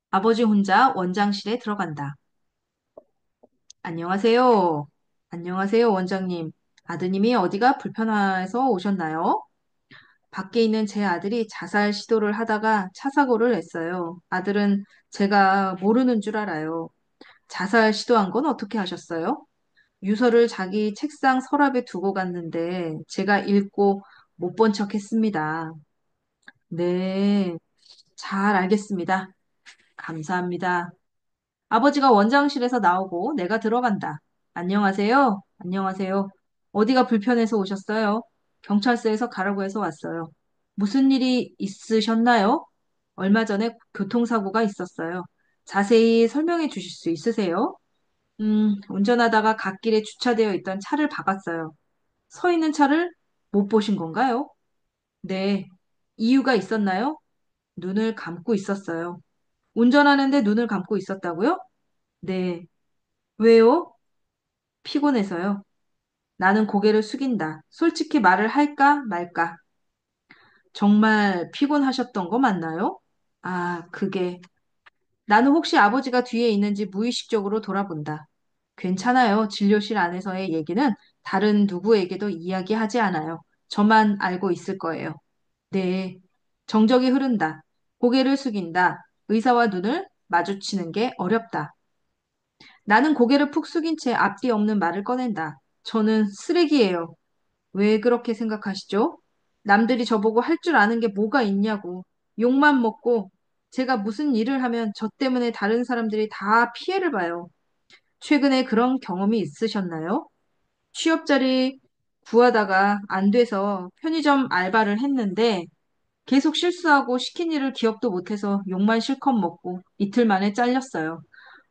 아버지 혼자 원장실에 들어간다. 안녕하세요. 안녕하세요, 원장님. 아드님이 어디가 불편해서 오셨나요? 밖에 있는 제 아들이 자살 시도를 하다가 차 사고를 냈어요. 아들은 제가 모르는 줄 알아요. 자살 시도한 건 어떻게 하셨어요? 유서를 자기 책상 서랍에 두고 갔는데 제가 읽고 못 본 척 했습니다. 네, 잘 알겠습니다. 감사합니다. 아버지가 원장실에서 나오고 내가 들어간다. 안녕하세요. 안녕하세요. 어디가 불편해서 오셨어요? 경찰서에서 가라고 해서 왔어요. 무슨 일이 있으셨나요? 얼마 전에 교통사고가 있었어요. 자세히 설명해 주실 수 있으세요? 운전하다가 갓길에 주차되어 있던 차를 박았어요. 서 있는 차를 못 보신 건가요? 네. 이유가 있었나요? 눈을 감고 있었어요. 운전하는데 눈을 감고 있었다고요? 네. 왜요? 피곤해서요. 나는 고개를 숙인다. 솔직히 말을 할까 말까? 정말 피곤하셨던 거 맞나요? 아, 그게. 나는 혹시 아버지가 뒤에 있는지 무의식적으로 돌아본다. 괜찮아요. 진료실 안에서의 얘기는 다른 누구에게도 이야기하지 않아요. 저만 알고 있을 거예요. 네. 정적이 흐른다. 고개를 숙인다. 의사와 눈을 마주치는 게 어렵다. 나는 고개를 푹 숙인 채 앞뒤 없는 말을 꺼낸다. 저는 쓰레기예요. 왜 그렇게 생각하시죠? 남들이 저보고 할 줄 아는 게 뭐가 있냐고. 욕만 먹고 제가 무슨 일을 하면 저 때문에 다른 사람들이 다 피해를 봐요. 최근에 그런 경험이 있으셨나요? 취업 자리 구하다가 안 돼서 편의점 알바를 했는데 계속 실수하고 시킨 일을 기억도 못해서 욕만 실컷 먹고 이틀 만에 잘렸어요.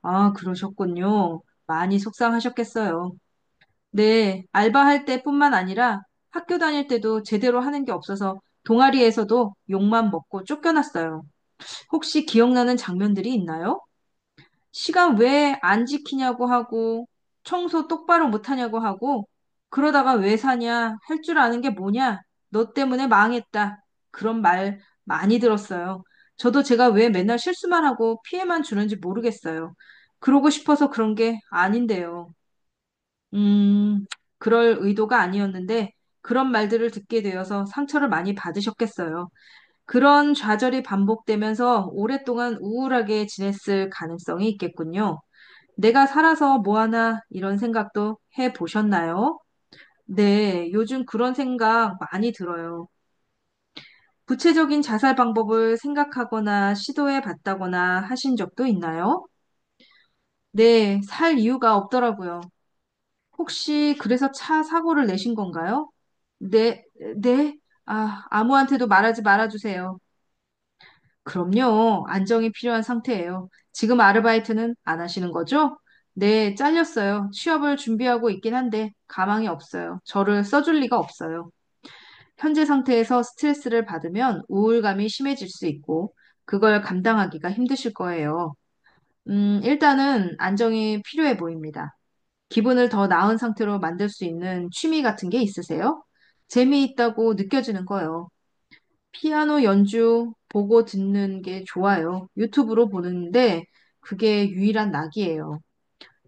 아, 그러셨군요. 많이 속상하셨겠어요. 네, 알바할 때뿐만 아니라 학교 다닐 때도 제대로 하는 게 없어서 동아리에서도 욕만 먹고 쫓겨났어요. 혹시 기억나는 장면들이 있나요? 시간 왜 안 지키냐고 하고, 청소 똑바로 못하냐고 하고, 그러다가 왜 사냐, 할 줄 아는 게 뭐냐, 너 때문에 망했다. 그런 말 많이 들었어요. 저도 제가 왜 맨날 실수만 하고 피해만 주는지 모르겠어요. 그러고 싶어서 그런 게 아닌데요. 음, 그럴 의도가 아니었는데 그런 말들을 듣게 되어서 상처를 많이 받으셨겠어요. 그런 좌절이 반복되면서 오랫동안 우울하게 지냈을 가능성이 있겠군요. 내가 살아서 뭐하나 이런 생각도 해 보셨나요? 네, 요즘 그런 생각 많이 들어요. 구체적인 자살 방법을 생각하거나 시도해 봤다거나 하신 적도 있나요? 네, 살 이유가 없더라고요. 혹시 그래서 차 사고를 내신 건가요? 네, 네. 아무한테도 말하지 말아주세요. 그럼요. 안정이 필요한 상태예요. 지금 아르바이트는 안 하시는 거죠? 네, 잘렸어요. 취업을 준비하고 있긴 한데 가망이 없어요. 저를 써줄 리가 없어요. 현재 상태에서 스트레스를 받으면 우울감이 심해질 수 있고 그걸 감당하기가 힘드실 거예요. 일단은 안정이 필요해 보입니다. 기분을 더 나은 상태로 만들 수 있는 취미 같은 게 있으세요? 재미있다고 느껴지는 거요. 피아노 연주 보고 듣는 게 좋아요. 유튜브로 보는데 그게 유일한 낙이에요.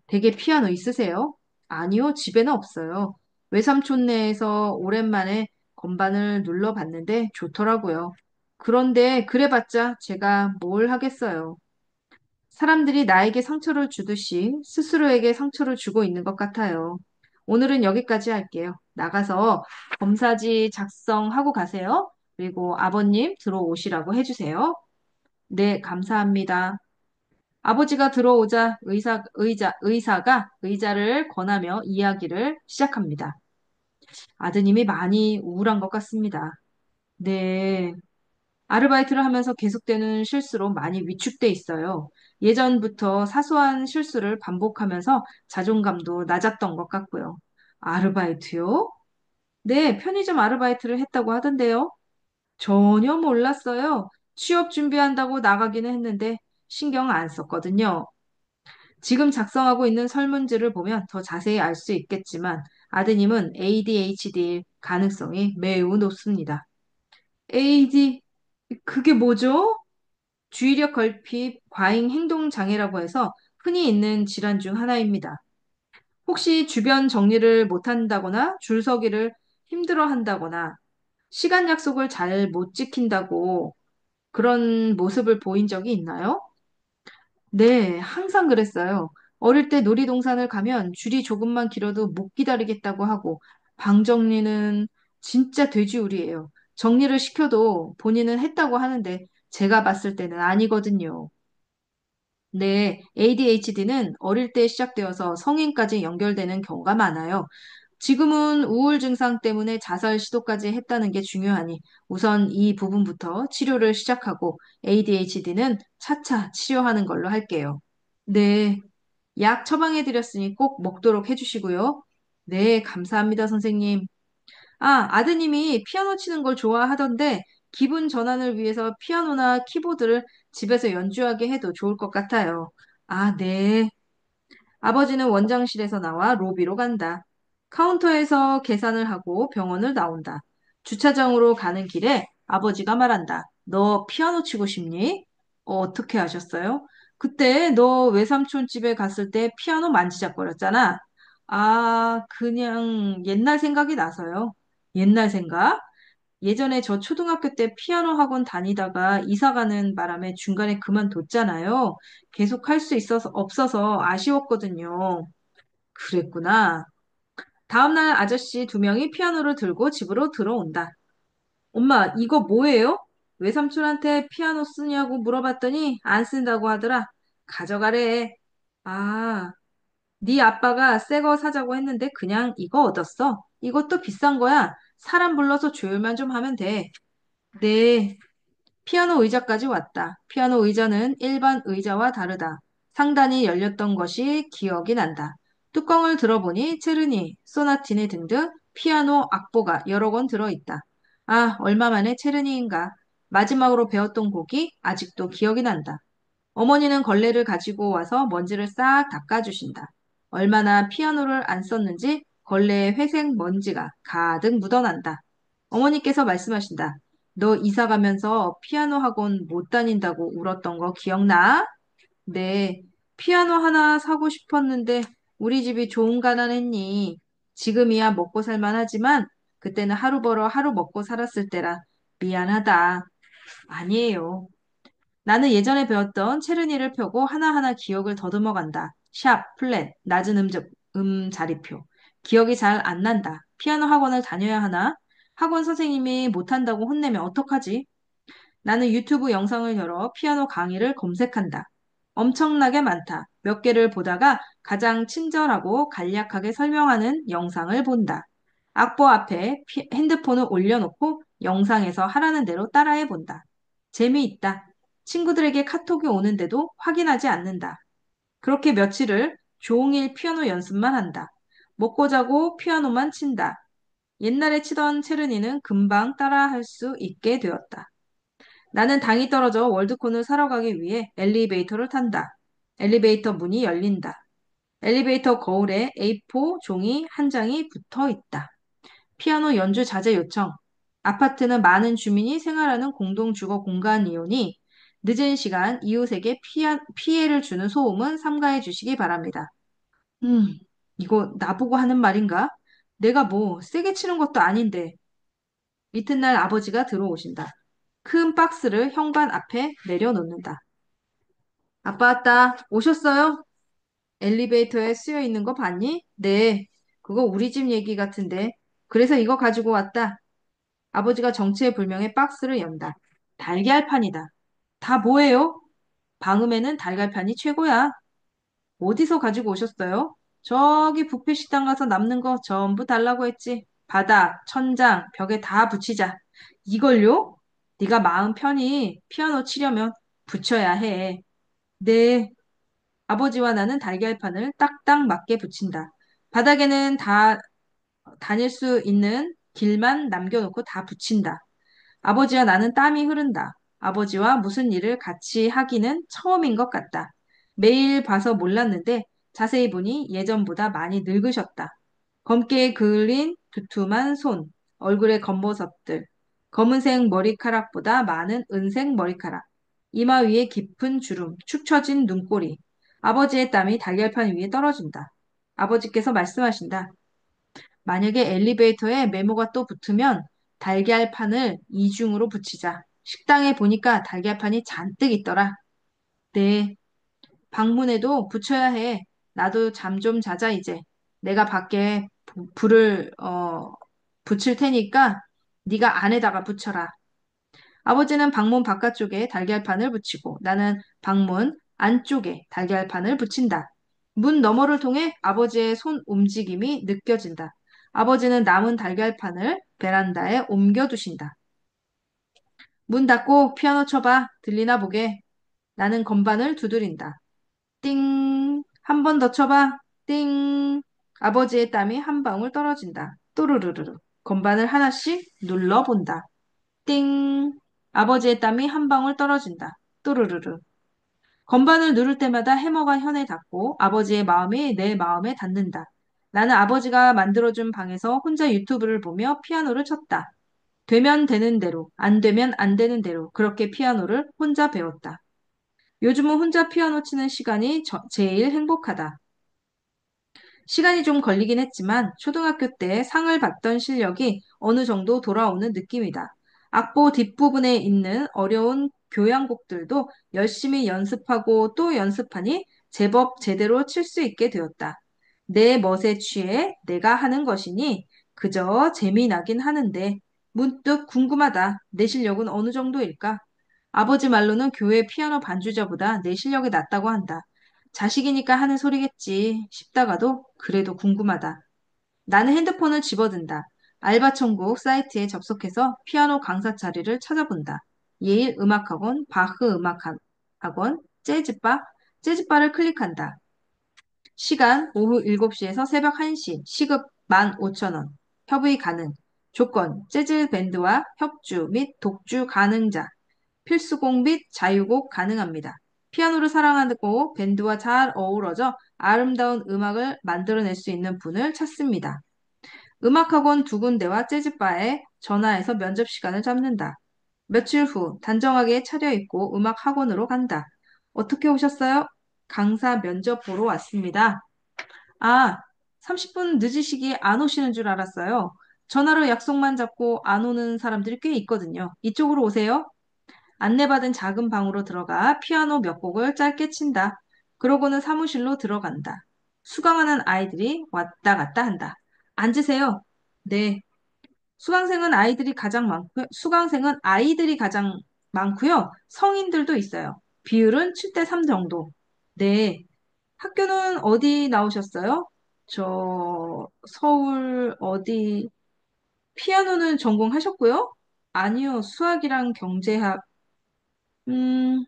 댁에 피아노 있으세요? 아니요, 집에는 없어요. 외삼촌네에서 오랜만에 건반을 눌러봤는데 좋더라고요. 그런데 그래봤자 제가 뭘 하겠어요. 사람들이 나에게 상처를 주듯이 스스로에게 상처를 주고 있는 것 같아요. 오늘은 여기까지 할게요. 나가서 검사지 작성하고 가세요. 그리고 아버님 들어오시라고 해주세요. 네, 감사합니다. 아버지가 들어오자 의사가 의자를 권하며 이야기를 시작합니다. 아드님이 많이 우울한 것 같습니다. 네. 아르바이트를 하면서 계속되는 실수로 많이 위축돼 있어요. 예전부터 사소한 실수를 반복하면서 자존감도 낮았던 것 같고요. 아르바이트요? 네, 편의점 아르바이트를 했다고 하던데요. 전혀 몰랐어요. 취업 준비한다고 나가기는 했는데 신경 안 썼거든요. 지금 작성하고 있는 설문지를 보면 더 자세히 알 수 있겠지만 아드님은 ADHD일 가능성이 매우 높습니다. AD, 그게 뭐죠? 주의력 결핍 과잉 행동 장애라고 해서 흔히 있는 질환 중 하나입니다. 혹시 주변 정리를 못한다거나 줄서기를 힘들어 한다거나 시간 약속을 잘 못 지킨다고 그런 모습을 보인 적이 있나요? 네, 항상 그랬어요. 어릴 때 놀이동산을 가면 줄이 조금만 길어도 못 기다리겠다고 하고 방 정리는 진짜 돼지우리예요. 정리를 시켜도 본인은 했다고 하는데 제가 봤을 때는 아니거든요. 네, ADHD는 어릴 때 시작되어서 성인까지 연결되는 경우가 많아요. 지금은 우울 증상 때문에 자살 시도까지 했다는 게 중요하니 우선 이 부분부터 치료를 시작하고 ADHD는 차차 치료하는 걸로 할게요. 네, 약 처방해 드렸으니 꼭 먹도록 해주시고요. 네, 감사합니다, 선생님. 아드님이 피아노 치는 걸 좋아하던데 기분 전환을 위해서 피아노나 키보드를 집에서 연주하게 해도 좋을 것 같아요. 네. 아버지는 원장실에서 나와 로비로 간다. 카운터에서 계산을 하고 병원을 나온다. 주차장으로 가는 길에 아버지가 말한다. 너 피아노 치고 싶니? 어떻게 하셨어요? 그때 너 외삼촌 집에 갔을 때 피아노 만지작거렸잖아. 그냥 옛날 생각이 나서요. 옛날 생각? 예전에 저 초등학교 때 피아노 학원 다니다가 이사 가는 바람에 중간에 그만뒀잖아요. 계속 할 수 있어서 없어서 아쉬웠거든요. 그랬구나. 다음날 아저씨 두 명이 피아노를 들고 집으로 들어온다. 엄마, 이거 뭐예요? 외삼촌한테 피아노 쓰냐고 물어봤더니 안 쓴다고 하더라. 가져가래. 아, 네 아빠가 새 거 사자고 했는데 그냥 이거 얻었어. 이것도 비싼 거야. 사람 불러서 조율만 좀 하면 돼. 네, 피아노 의자까지 왔다. 피아노 의자는 일반 의자와 다르다. 상단이 열렸던 것이 기억이 난다. 뚜껑을 들어보니 체르니, 소나티네 등등 피아노 악보가 여러 권 들어있다. 얼마 만에 체르니인가. 마지막으로 배웠던 곡이 아직도 기억이 난다. 어머니는 걸레를 가지고 와서 먼지를 싹 닦아주신다. 얼마나 피아노를 안 썼는지 걸레에 회색 먼지가 가득 묻어난다. 어머니께서 말씀하신다. 너 이사 가면서 피아노 학원 못 다닌다고 울었던 거 기억나? 네, 피아노 하나 사고 싶었는데 우리 집이 좋은 가난했니? 지금이야 먹고 살만 하지만 그때는 하루 벌어 하루 먹고 살았을 때라 미안하다. 아니에요. 나는 예전에 배웠던 체르니를 펴고 하나하나 기억을 더듬어 간다. 샵, 플랫, 낮은 자리표. 기억이 잘 안 난다. 피아노 학원을 다녀야 하나? 학원 선생님이 못한다고 혼내면 어떡하지? 나는 유튜브 영상을 열어 피아노 강의를 검색한다. 엄청나게 많다. 몇 개를 보다가 가장 친절하고 간략하게 설명하는 영상을 본다. 악보 앞에 핸드폰을 올려놓고 영상에서 하라는 대로 따라해 본다. 재미있다. 친구들에게 카톡이 오는데도 확인하지 않는다. 그렇게 며칠을 종일 피아노 연습만 한다. 먹고 자고 피아노만 친다. 옛날에 치던 체르니는 금방 따라할 수 있게 되었다. 나는 당이 떨어져 월드콘을 사러 가기 위해 엘리베이터를 탄다. 엘리베이터 문이 열린다. 엘리베이터 거울에 A4 종이 한 장이 붙어 있다. 피아노 연주 자제 요청. 아파트는 많은 주민이 생활하는 공동주거 공간이오니 늦은 시간 이웃에게 피해를 주는 소음은 삼가해 주시기 바랍니다. 음, 이거 나보고 하는 말인가? 내가 뭐 세게 치는 것도 아닌데. 이튿날 아버지가 들어오신다. 큰 박스를 현관 앞에 내려놓는다. 아빠 왔다. 오셨어요? 엘리베이터에 쓰여 있는 거 봤니? 네. 그거 우리 집 얘기 같은데. 그래서 이거 가지고 왔다. 아버지가 정체불명의 박스를 연다. 달걀판이다. 다 뭐예요? 방음에는 달걀판이 최고야. 어디서 가지고 오셨어요? 저기 뷔페 식당 가서 남는 거 전부 달라고 했지. 바닥, 천장, 벽에 다 붙이자. 이걸요? 네가 마음 편히 피아노 치려면 붙여야 해. 네. 아버지와 나는 달걀판을 딱딱 맞게 붙인다. 바닥에는 다 다닐 수 있는 길만 남겨놓고 다 붙인다. 아버지와 나는 땀이 흐른다. 아버지와 무슨 일을 같이 하기는 처음인 것 같다. 매일 봐서 몰랐는데 자세히 보니 예전보다 많이 늙으셨다. 검게 그을린 두툼한 손, 얼굴의 겉모습들, 검은색 머리카락보다 많은 은색 머리카락, 이마 위에 깊은 주름, 축 처진 눈꼬리. 아버지의 땀이 달걀판 위에 떨어진다. 아버지께서 말씀하신다. 만약에 엘리베이터에 메모가 또 붙으면 달걀판을 이중으로 붙이자. 식당에 보니까 달걀판이 잔뜩 있더라. 네, 방문에도 붙여야 해. 나도 잠 좀 자자 이제. 내가 밖에 불을 붙일 테니까 네가 안에다가 붙여라. 아버지는 방문 바깥쪽에 달걀판을 붙이고 나는 방문 안쪽에 달걀판을 붙인다. 문 너머를 통해 아버지의 손 움직임이 느껴진다. 아버지는 남은 달걀판을 베란다에 옮겨두신다. 문 닫고 피아노 쳐봐. 들리나 보게. 나는 건반을 두드린다. 띵. 한 번 더 쳐봐. 띵. 아버지의 땀이 한 방울 떨어진다. 또르르르르. 건반을 하나씩 눌러본다. 띵. 아버지의 땀이 한 방울 떨어진다. 또르르르. 건반을 누를 때마다 해머가 현에 닿고 아버지의 마음이 내 마음에 닿는다. 나는 아버지가 만들어준 방에서 혼자 유튜브를 보며 피아노를 쳤다. 되면 되는 대로, 안 되면 안 되는 대로 그렇게 피아노를 혼자 배웠다. 요즘은 혼자 피아노 치는 시간이 제일 행복하다. 시간이 좀 걸리긴 했지만 초등학교 때 상을 받던 실력이 어느 정도 돌아오는 느낌이다. 악보 뒷부분에 있는 어려운 교향곡들도 열심히 연습하고 또 연습하니 제법 제대로 칠 수 있게 되었다. 내 멋에 취해 내가 하는 것이니 그저 재미나긴 하는데 문득 궁금하다. 내 실력은 어느 정도일까? 아버지 말로는 교회 피아노 반주자보다 내 실력이 낫다고 한다. 자식이니까 하는 소리겠지 싶다가도 그래도 궁금하다. 나는 핸드폰을 집어든다. 알바 천국 사이트에 접속해서 피아노 강사 자리를 찾아본다. 예일 음악학원, 바흐 음악학원, 재즈바, 재즈바를 클릭한다. 시간 오후 7시에서 새벽 1시, 시급 15,000원, 협의 가능. 조건, 재즈 밴드와 협주 및 독주 가능자, 필수곡 및 자유곡 가능합니다. 피아노를 사랑하고 밴드와 잘 어우러져 아름다운 음악을 만들어낼 수 있는 분을 찾습니다. 음악학원 두 군데와 재즈바에 전화해서 면접 시간을 잡는다. 며칠 후 단정하게 차려입고 음악학원으로 간다. 어떻게 오셨어요? 강사 면접 보러 왔습니다. 아, 30분 늦으시기에 안 오시는 줄 알았어요. 전화로 약속만 잡고 안 오는 사람들이 꽤 있거든요. 이쪽으로 오세요. 안내받은 작은 방으로 들어가 피아노 몇 곡을 짧게 친다. 그러고는 사무실로 들어간다. 수강하는 아이들이 왔다 갔다 한다. 앉으세요. 네. 수강생은 아이들이 가장 많고요. 성인들도 있어요. 비율은 7대 3 정도. 네. 학교는 어디 나오셨어요? 저 서울 어디 피아노는 전공하셨고요? 아니요. 수학이랑 경제학. 음,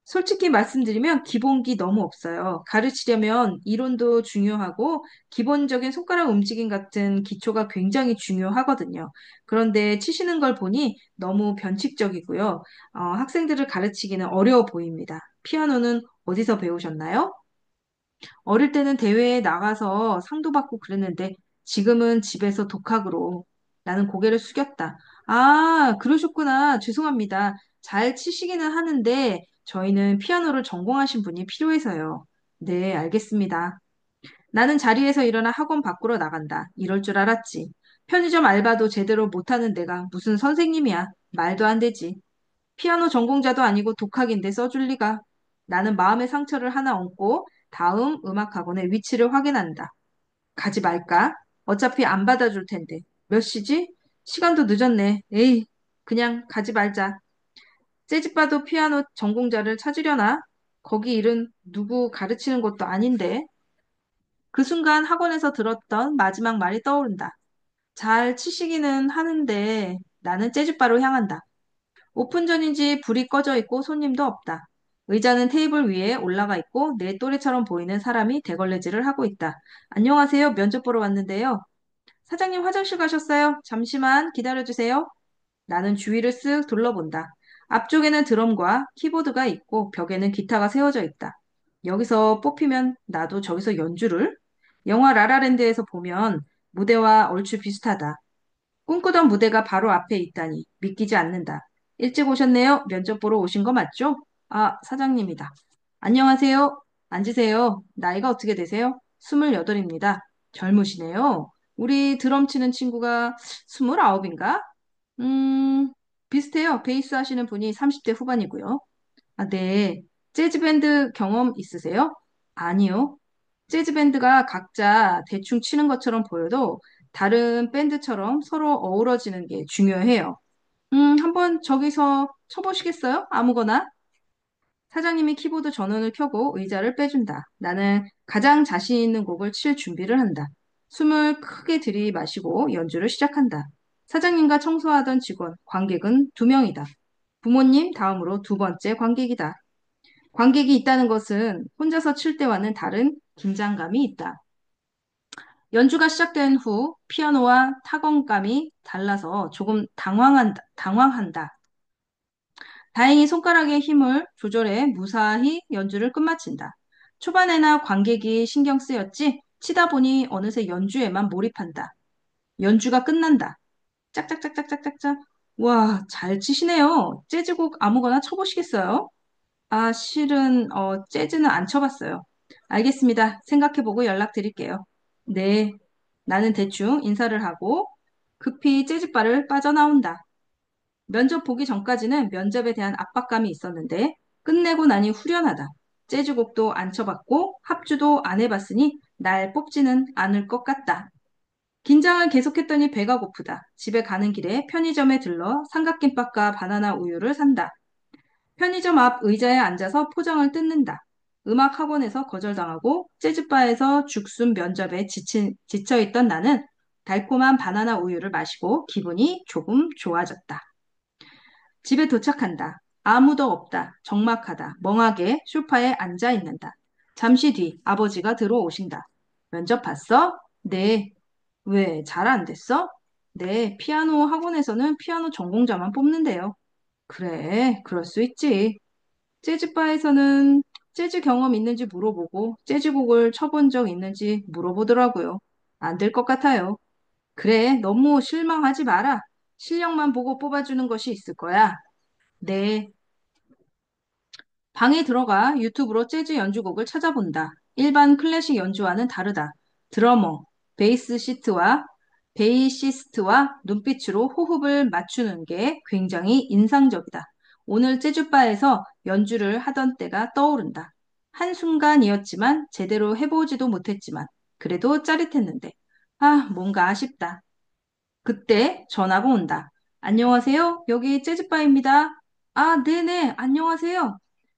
솔직히 말씀드리면 기본기 너무 없어요. 가르치려면 이론도 중요하고 기본적인 손가락 움직임 같은 기초가 굉장히 중요하거든요. 그런데 치시는 걸 보니 너무 변칙적이고요. 학생들을 가르치기는 어려워 보입니다. 피아노는 어디서 배우셨나요? 어릴 때는 대회에 나가서 상도 받고 그랬는데 지금은 집에서 독학으로. 나는 고개를 숙였다. 아, 그러셨구나. 죄송합니다. 잘 치시기는 하는데 저희는 피아노를 전공하신 분이 필요해서요. 네, 알겠습니다. 나는 자리에서 일어나 학원 밖으로 나간다. 이럴 줄 알았지. 편의점 알바도 제대로 못하는 내가 무슨 선생님이야. 말도 안 되지. 피아노 전공자도 아니고 독학인데 써줄 리가. 나는 마음의 상처를 하나 얹고 다음 음악학원의 위치를 확인한다. 가지 말까? 어차피 안 받아줄 텐데. 몇 시지? 시간도 늦었네. 에이, 그냥 가지 말자. 재즈바도 피아노 전공자를 찾으려나? 거기 일은 누구 가르치는 것도 아닌데. 그 순간 학원에서 들었던 마지막 말이 떠오른다. 잘 치시기는 하는데 나는 재즈바로 향한다. 오픈전인지 불이 꺼져 있고 손님도 없다. 의자는 테이블 위에 올라가 있고 내 또래처럼 보이는 사람이 대걸레질을 하고 있다. 안녕하세요. 면접 보러 왔는데요. 사장님 화장실 가셨어요? 잠시만 기다려주세요. 나는 주위를 쓱 둘러본다. 앞쪽에는 드럼과 키보드가 있고 벽에는 기타가 세워져 있다. 여기서 뽑히면 나도 저기서 연주를? 영화 라라랜드에서 보면 무대와 얼추 비슷하다. 꿈꾸던 무대가 바로 앞에 있다니 믿기지 않는다. 일찍 오셨네요. 면접 보러 오신 거 맞죠? 아, 사장님이다. 안녕하세요. 앉으세요. 나이가 어떻게 되세요? 28입니다. 젊으시네요. 우리 드럼 치는 친구가 29인가? 비슷해요. 베이스 하시는 분이 30대 후반이고요. 아, 네. 재즈 밴드 경험 있으세요? 아니요. 재즈 밴드가 각자 대충 치는 것처럼 보여도 다른 밴드처럼 서로 어우러지는 게 중요해요. 한번 저기서 쳐보시겠어요? 아무거나. 사장님이 키보드 전원을 켜고 의자를 빼준다. 나는 가장 자신 있는 곡을 칠 준비를 한다. 숨을 크게 들이마시고 연주를 시작한다. 사장님과 청소하던 직원, 관객은 2명이다. 부모님 다음으로 두 번째 관객이다. 관객이 있다는 것은 혼자서 칠 때와는 다른 긴장감이 있다. 연주가 시작된 후 피아노와 타건감이 달라서 조금 당황한다. 다행히 손가락의 힘을 조절해 무사히 연주를 끝마친다. 초반에나 관객이 신경 쓰였지 치다 보니 어느새 연주에만 몰입한다. 연주가 끝난다. 짝짝짝짝짝짝짝. 와, 잘 치시네요. 재즈곡 아무거나 쳐보시겠어요? 아, 실은 재즈는 안 쳐봤어요. 알겠습니다. 생각해보고 연락드릴게요. 네, 나는 대충 인사를 하고 급히 재즈바를 빠져나온다. 면접 보기 전까지는 면접에 대한 압박감이 있었는데 끝내고 나니 후련하다. 재즈곡도 안 쳐봤고 합주도 안 해봤으니 날 뽑지는 않을 것 같다. 긴장을 계속했더니 배가 고프다. 집에 가는 길에 편의점에 들러 삼각김밥과 바나나 우유를 산다. 편의점 앞 의자에 앉아서 포장을 뜯는다. 음악 학원에서 거절당하고 재즈바에서 죽순 면접에 지쳐있던 나는 달콤한 바나나 우유를 마시고 기분이 조금 좋아졌다. 집에 도착한다. 아무도 없다. 적막하다. 멍하게 소파에 앉아 있는다. 잠시 뒤 아버지가 들어오신다. 면접 봤어? 네. 왜, 잘 안 됐어? 네, 피아노 학원에서는 피아노 전공자만 뽑는데요. 그래, 그럴 수 있지. 재즈바에서는 재즈 경험 있는지 물어보고 재즈곡을 쳐본 적 있는지 물어보더라고요. 안 될 것 같아요. 그래, 너무 실망하지 마라. 실력만 보고 뽑아주는 것이 있을 거야. 네, 방에 들어가 유튜브로 재즈 연주곡을 찾아본다. 일반 클래식 연주와는 다르다. 드러머, 베이시스트와 눈빛으로 호흡을 맞추는 게 굉장히 인상적이다. 오늘 재즈바에서 연주를 하던 때가 떠오른다. 한순간이었지만 제대로 해보지도 못했지만 그래도 짜릿했는데. 아, 뭔가 아쉽다. 그때 전화가 온다. 안녕하세요. 여기 재즈바입니다. 아, 네네. 안녕하세요.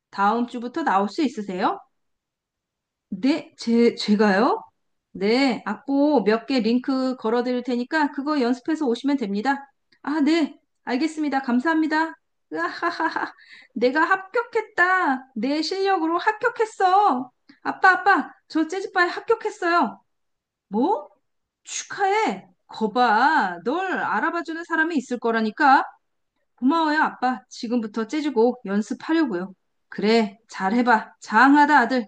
다음 주부터 나올 수 있으세요? 네, 제가요? 네, 악보 몇 개 링크 걸어드릴 테니까 그거 연습해서 오시면 됩니다. 아, 네, 알겠습니다. 감사합니다. 으하하하, 내가 합격했다. 내 실력으로 합격했어. 아빠, 저 재즈바에 합격했어요. 뭐? 축하해. 거봐, 널 알아봐주는 사람이 있을 거라니까. 고마워요, 아빠. 지금부터 재즈곡 연습하려고요. 그래, 잘해봐. 장하다, 아들.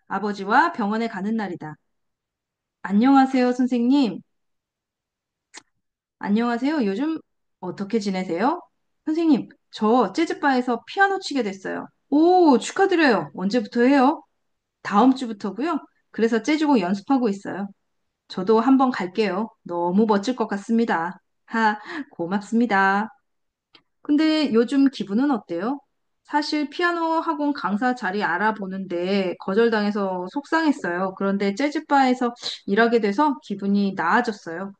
아버지와 병원에 가는 날이다. 안녕하세요, 선생님. 안녕하세요. 요즘 어떻게 지내세요? 선생님, 저 재즈바에서 피아노 치게 됐어요. 오, 축하드려요. 언제부터 해요? 다음 주부터고요. 그래서 재즈곡 연습하고 있어요. 저도 한번 갈게요. 너무 멋질 것 같습니다. 하, 고맙습니다. 근데 요즘 기분은 어때요? 사실 피아노 학원 강사 자리 알아보는데 거절당해서 속상했어요. 그런데 재즈바에서 일하게 돼서 기분이 나아졌어요.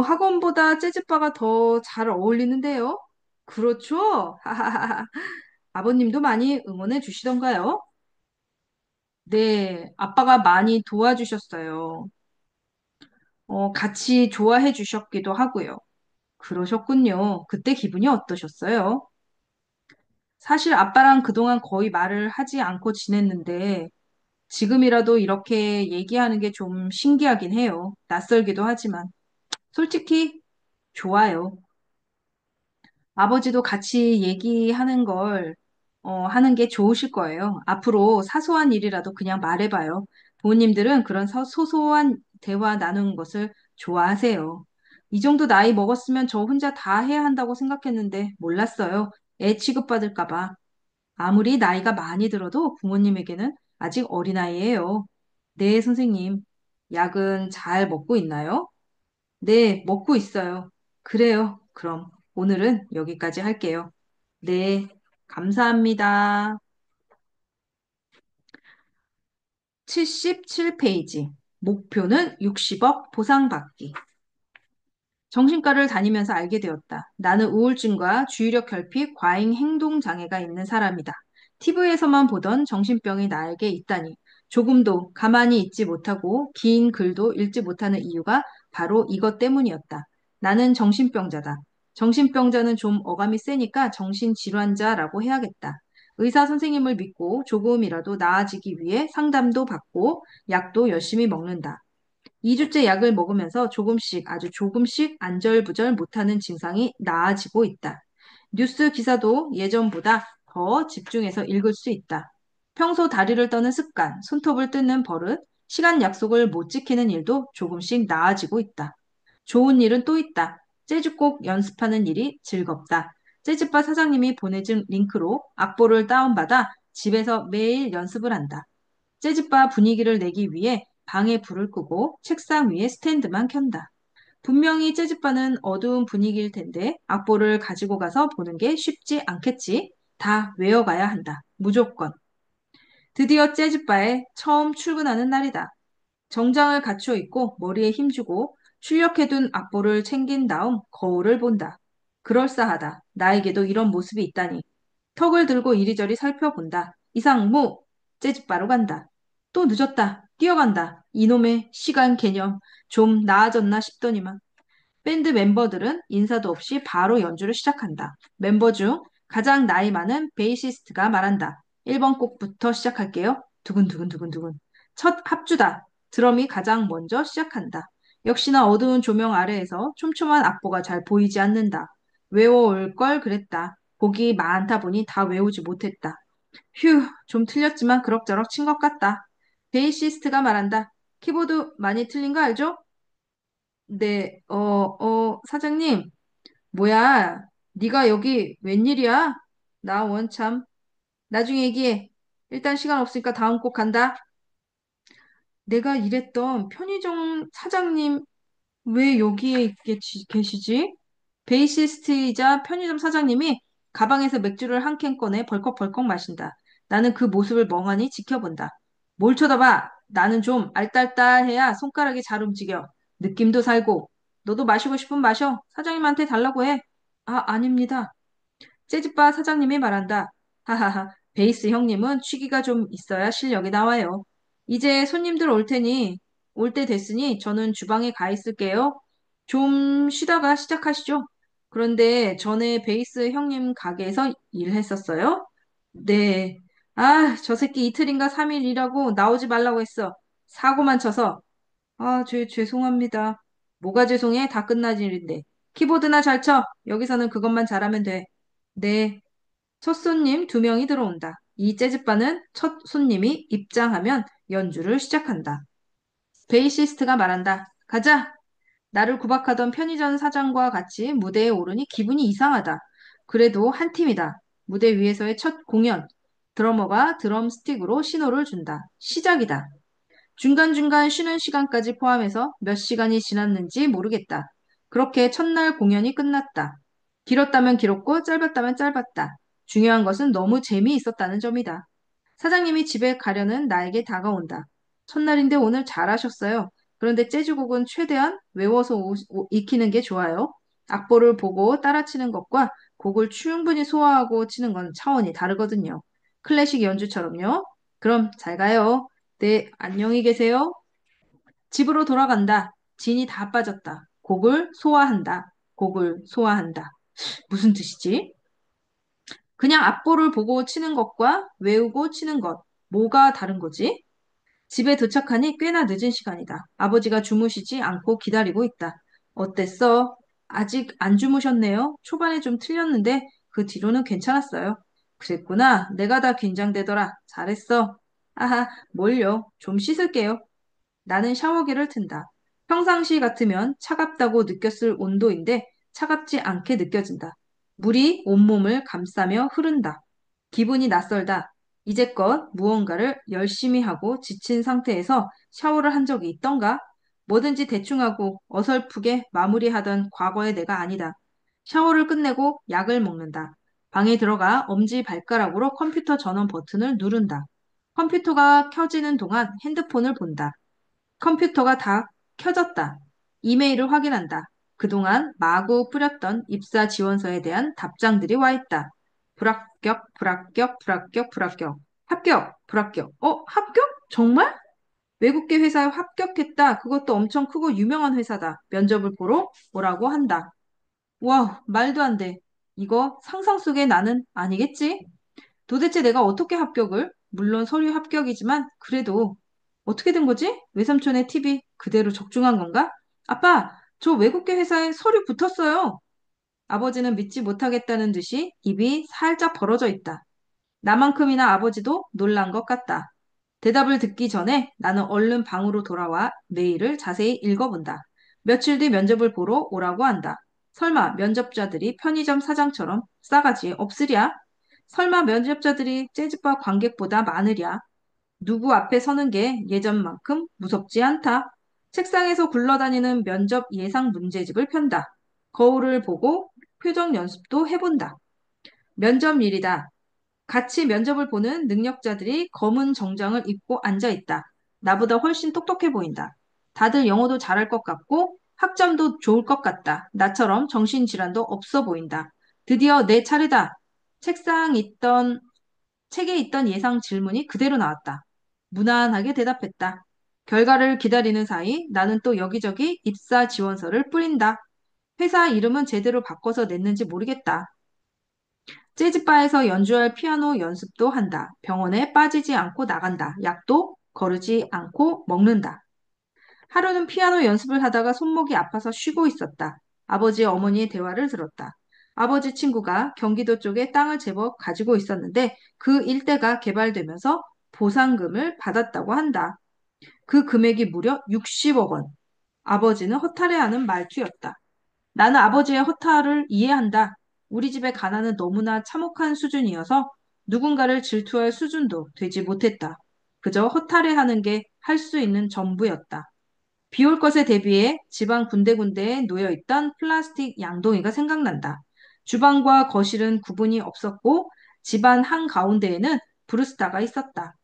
학원보다 재즈바가 더 잘 어울리는데요? 그렇죠? 아버님도 많이 응원해 주시던가요? 네, 아빠가 많이 도와주셨어요. 같이 좋아해 주셨기도 하고요. 그러셨군요. 그때 기분이 어떠셨어요? 사실 아빠랑 그동안 거의 말을 하지 않고 지냈는데 지금이라도 이렇게 얘기하는 게 좀 신기하긴 해요. 낯설기도 하지만. 솔직히 좋아요. 아버지도 같이 얘기하는 하는 게 좋으실 거예요. 앞으로 사소한 일이라도 그냥 말해봐요. 부모님들은 그런 소소한 대화 나누는 것을 좋아하세요. 이 정도 나이 먹었으면 저 혼자 다 해야 한다고 생각했는데 몰랐어요. 애 취급받을까 봐. 아무리 나이가 많이 들어도 부모님에게는 아직 어린아이예요. 네, 선생님. 약은 잘 먹고 있나요? 네, 먹고 있어요. 그래요. 그럼 오늘은 여기까지 할게요. 네, 감사합니다. 77페이지. 목표는 60억 보상받기. 정신과를 다니면서 알게 되었다. 나는 우울증과 주의력 결핍, 과잉 행동 장애가 있는 사람이다. TV에서만 보던 정신병이 나에게 있다니. 조금도 가만히 있지 못하고 긴 글도 읽지 못하는 이유가 바로 이것 때문이었다. 나는 정신병자다. 정신병자는 좀 어감이 세니까 정신질환자라고 해야겠다. 의사 선생님을 믿고 조금이라도 나아지기 위해 상담도 받고 약도 열심히 먹는다. 2주째 약을 먹으면서 조금씩 아주 조금씩 안절부절 못하는 증상이 나아지고 있다. 뉴스 기사도 예전보다 더 집중해서 읽을 수 있다. 평소 다리를 떠는 습관, 손톱을 뜯는 버릇, 시간 약속을 못 지키는 일도 조금씩 나아지고 있다. 좋은 일은 또 있다. 재즈곡 연습하는 일이 즐겁다. 재즈바 사장님이 보내준 링크로 악보를 다운받아 집에서 매일 연습을 한다. 재즈바 분위기를 내기 위해 방에 불을 끄고 책상 위에 스탠드만 켠다. 분명히 재즈바는 어두운 분위기일 텐데 악보를 가지고 가서 보는 게 쉽지 않겠지. 다 외워가야 한다. 무조건. 드디어 재즈바에 처음 출근하는 날이다. 정장을 갖춰 입고 머리에 힘주고 출력해둔 악보를 챙긴 다음 거울을 본다. 그럴싸하다. 나에게도 이런 모습이 있다니. 턱을 들고 이리저리 살펴본다. 이상무, 재즈바로 간다. 또 늦었다. 뛰어간다. 이놈의 시간 개념. 좀 나아졌나 싶더니만. 밴드 멤버들은 인사도 없이 바로 연주를 시작한다. 멤버 중 가장 나이 많은 베이시스트가 말한다. 1번 곡부터 시작할게요. 두근두근두근두근. 첫 합주다. 드럼이 가장 먼저 시작한다. 역시나 어두운 조명 아래에서 촘촘한 악보가 잘 보이지 않는다. 외워올 걸 그랬다. 곡이 많다 보니 다 외우지 못했다. 휴, 좀 틀렸지만 그럭저럭 친 것 같다. 베이시스트가 말한다. 키보드 많이 틀린 거 알죠? 네, 사장님, 뭐야? 네가 여기 웬일이야? 나 원참. 나중에 얘기해. 일단 시간 없으니까 다음 곡 간다. 내가 일했던 편의점 사장님 왜 여기에 계시지? 베이시스트이자 편의점 사장님이 가방에서 맥주를 한 캔 꺼내 벌컥벌컥 마신다. 나는 그 모습을 멍하니 지켜본다. 뭘 쳐다봐? 나는 좀 알딸딸해야 손가락이 잘 움직여. 느낌도 살고. 너도 마시고 싶으면 마셔. 사장님한테 달라고 해. 아, 아닙니다. 재즈바 사장님이 말한다. 하하하, 베이스 형님은 취기가 좀 있어야 실력이 나와요. 이제 손님들 올 때 됐으니 저는 주방에 가 있을게요. 좀 쉬다가 시작하시죠. 그런데 전에 베이스 형님 가게에서 일했었어요? 네. 아, 저 새끼 이틀인가 3일 일하고 나오지 말라고 했어. 사고만 쳐서. 아, 죄송합니다. 뭐가 죄송해? 다 끝난 일인데. 키보드나 잘 쳐. 여기서는 그것만 잘하면 돼. 네. 첫 손님 두 명이 들어온다. 이 재즈바는 첫 손님이 입장하면 연주를 시작한다. 베이시스트가 말한다. 가자. 나를 구박하던 편의점 사장과 같이 무대에 오르니 기분이 이상하다. 그래도 한 팀이다. 무대 위에서의 첫 공연. 드러머가 드럼 스틱으로 신호를 준다. 시작이다. 중간중간 쉬는 시간까지 포함해서 몇 시간이 지났는지 모르겠다. 그렇게 첫날 공연이 끝났다. 길었다면 길었고 짧았다면 짧았다. 중요한 것은 너무 재미있었다는 점이다. 사장님이 집에 가려는 나에게 다가온다. 첫날인데 오늘 잘하셨어요. 그런데 재즈곡은 최대한 외워서 익히는 게 좋아요. 악보를 보고 따라치는 것과 곡을 충분히 소화하고 치는 건 차원이 다르거든요. 클래식 연주처럼요. 그럼 잘 가요. 네, 안녕히 계세요. 집으로 돌아간다. 진이 다 빠졌다. 곡을 소화한다. 곡을 소화한다. 무슨 뜻이지? 그냥 악보를 보고 치는 것과 외우고 치는 것. 뭐가 다른 거지? 집에 도착하니 꽤나 늦은 시간이다. 아버지가 주무시지 않고 기다리고 있다. 어땠어? 아직 안 주무셨네요. 초반에 좀 틀렸는데 그 뒤로는 괜찮았어요. 그랬구나. 내가 다 긴장되더라. 잘했어. 아하, 뭘요? 좀 씻을게요. 나는 샤워기를 튼다. 평상시 같으면 차갑다고 느꼈을 온도인데 차갑지 않게 느껴진다. 물이 온몸을 감싸며 흐른다. 기분이 낯설다. 이제껏 무언가를 열심히 하고 지친 상태에서 샤워를 한 적이 있던가? 뭐든지 대충 하고 어설프게 마무리하던 과거의 내가 아니다. 샤워를 끝내고 약을 먹는다. 방에 들어가 엄지 발가락으로 컴퓨터 전원 버튼을 누른다. 컴퓨터가 켜지는 동안 핸드폰을 본다. 컴퓨터가 다 켜졌다. 이메일을 확인한다. 그동안 마구 뿌렸던 입사 지원서에 대한 답장들이 와 있다. 불합격, 불합격, 불합격, 불합격. 합격, 불합격. 합격? 정말? 외국계 회사에 합격했다. 그것도 엄청 크고 유명한 회사다. 면접을 보러 오라고 한다. 와, 말도 안 돼. 이거 상상 속의 나는 아니겠지? 도대체 내가 어떻게 합격을? 물론 서류 합격이지만 그래도 어떻게 된 거지? 외삼촌의 팁이 그대로 적중한 건가? 아빠, 저 외국계 회사에 서류 붙었어요. 아버지는 믿지 못하겠다는 듯이 입이 살짝 벌어져 있다. 나만큼이나 아버지도 놀란 것 같다. 대답을 듣기 전에 나는 얼른 방으로 돌아와 메일을 자세히 읽어본다. 며칠 뒤 면접을 보러 오라고 한다. 설마 면접자들이 편의점 사장처럼 싸가지 없으랴? 설마 면접자들이 재즈바 관객보다 많으랴? 누구 앞에 서는 게 예전만큼 무섭지 않다. 책상에서 굴러다니는 면접 예상 문제집을 편다. 거울을 보고 표정 연습도 해본다. 면접일이다. 같이 면접을 보는 능력자들이 검은 정장을 입고 앉아 있다. 나보다 훨씬 똑똑해 보인다. 다들 영어도 잘할 것 같고 학점도 좋을 것 같다. 나처럼 정신질환도 없어 보인다. 드디어 내 차례다. 책에 있던 예상 질문이 그대로 나왔다. 무난하게 대답했다. 결과를 기다리는 사이 나는 또 여기저기 입사 지원서를 뿌린다. 회사 이름은 제대로 바꿔서 냈는지 모르겠다. 재즈바에서 연주할 피아노 연습도 한다. 병원에 빠지지 않고 나간다. 약도 거르지 않고 먹는다. 하루는 피아노 연습을 하다가 손목이 아파서 쉬고 있었다. 아버지 어머니의 대화를 들었다. 아버지 친구가 경기도 쪽에 땅을 제법 가지고 있었는데 그 일대가 개발되면서 보상금을 받았다고 한다. 그 금액이 무려 60억 원. 아버지는 허탈해하는 말투였다. 나는 아버지의 허탈을 이해한다. 우리 집의 가난은 너무나 참혹한 수준이어서 누군가를 질투할 수준도 되지 못했다. 그저 허탈해하는 게 할 수 있는 전부였다. 비올 것에 대비해 집안 군데군데에 놓여있던 플라스틱 양동이가 생각난다. 주방과 거실은 구분이 없었고 집안 한가운데에는 브루스타가 있었다.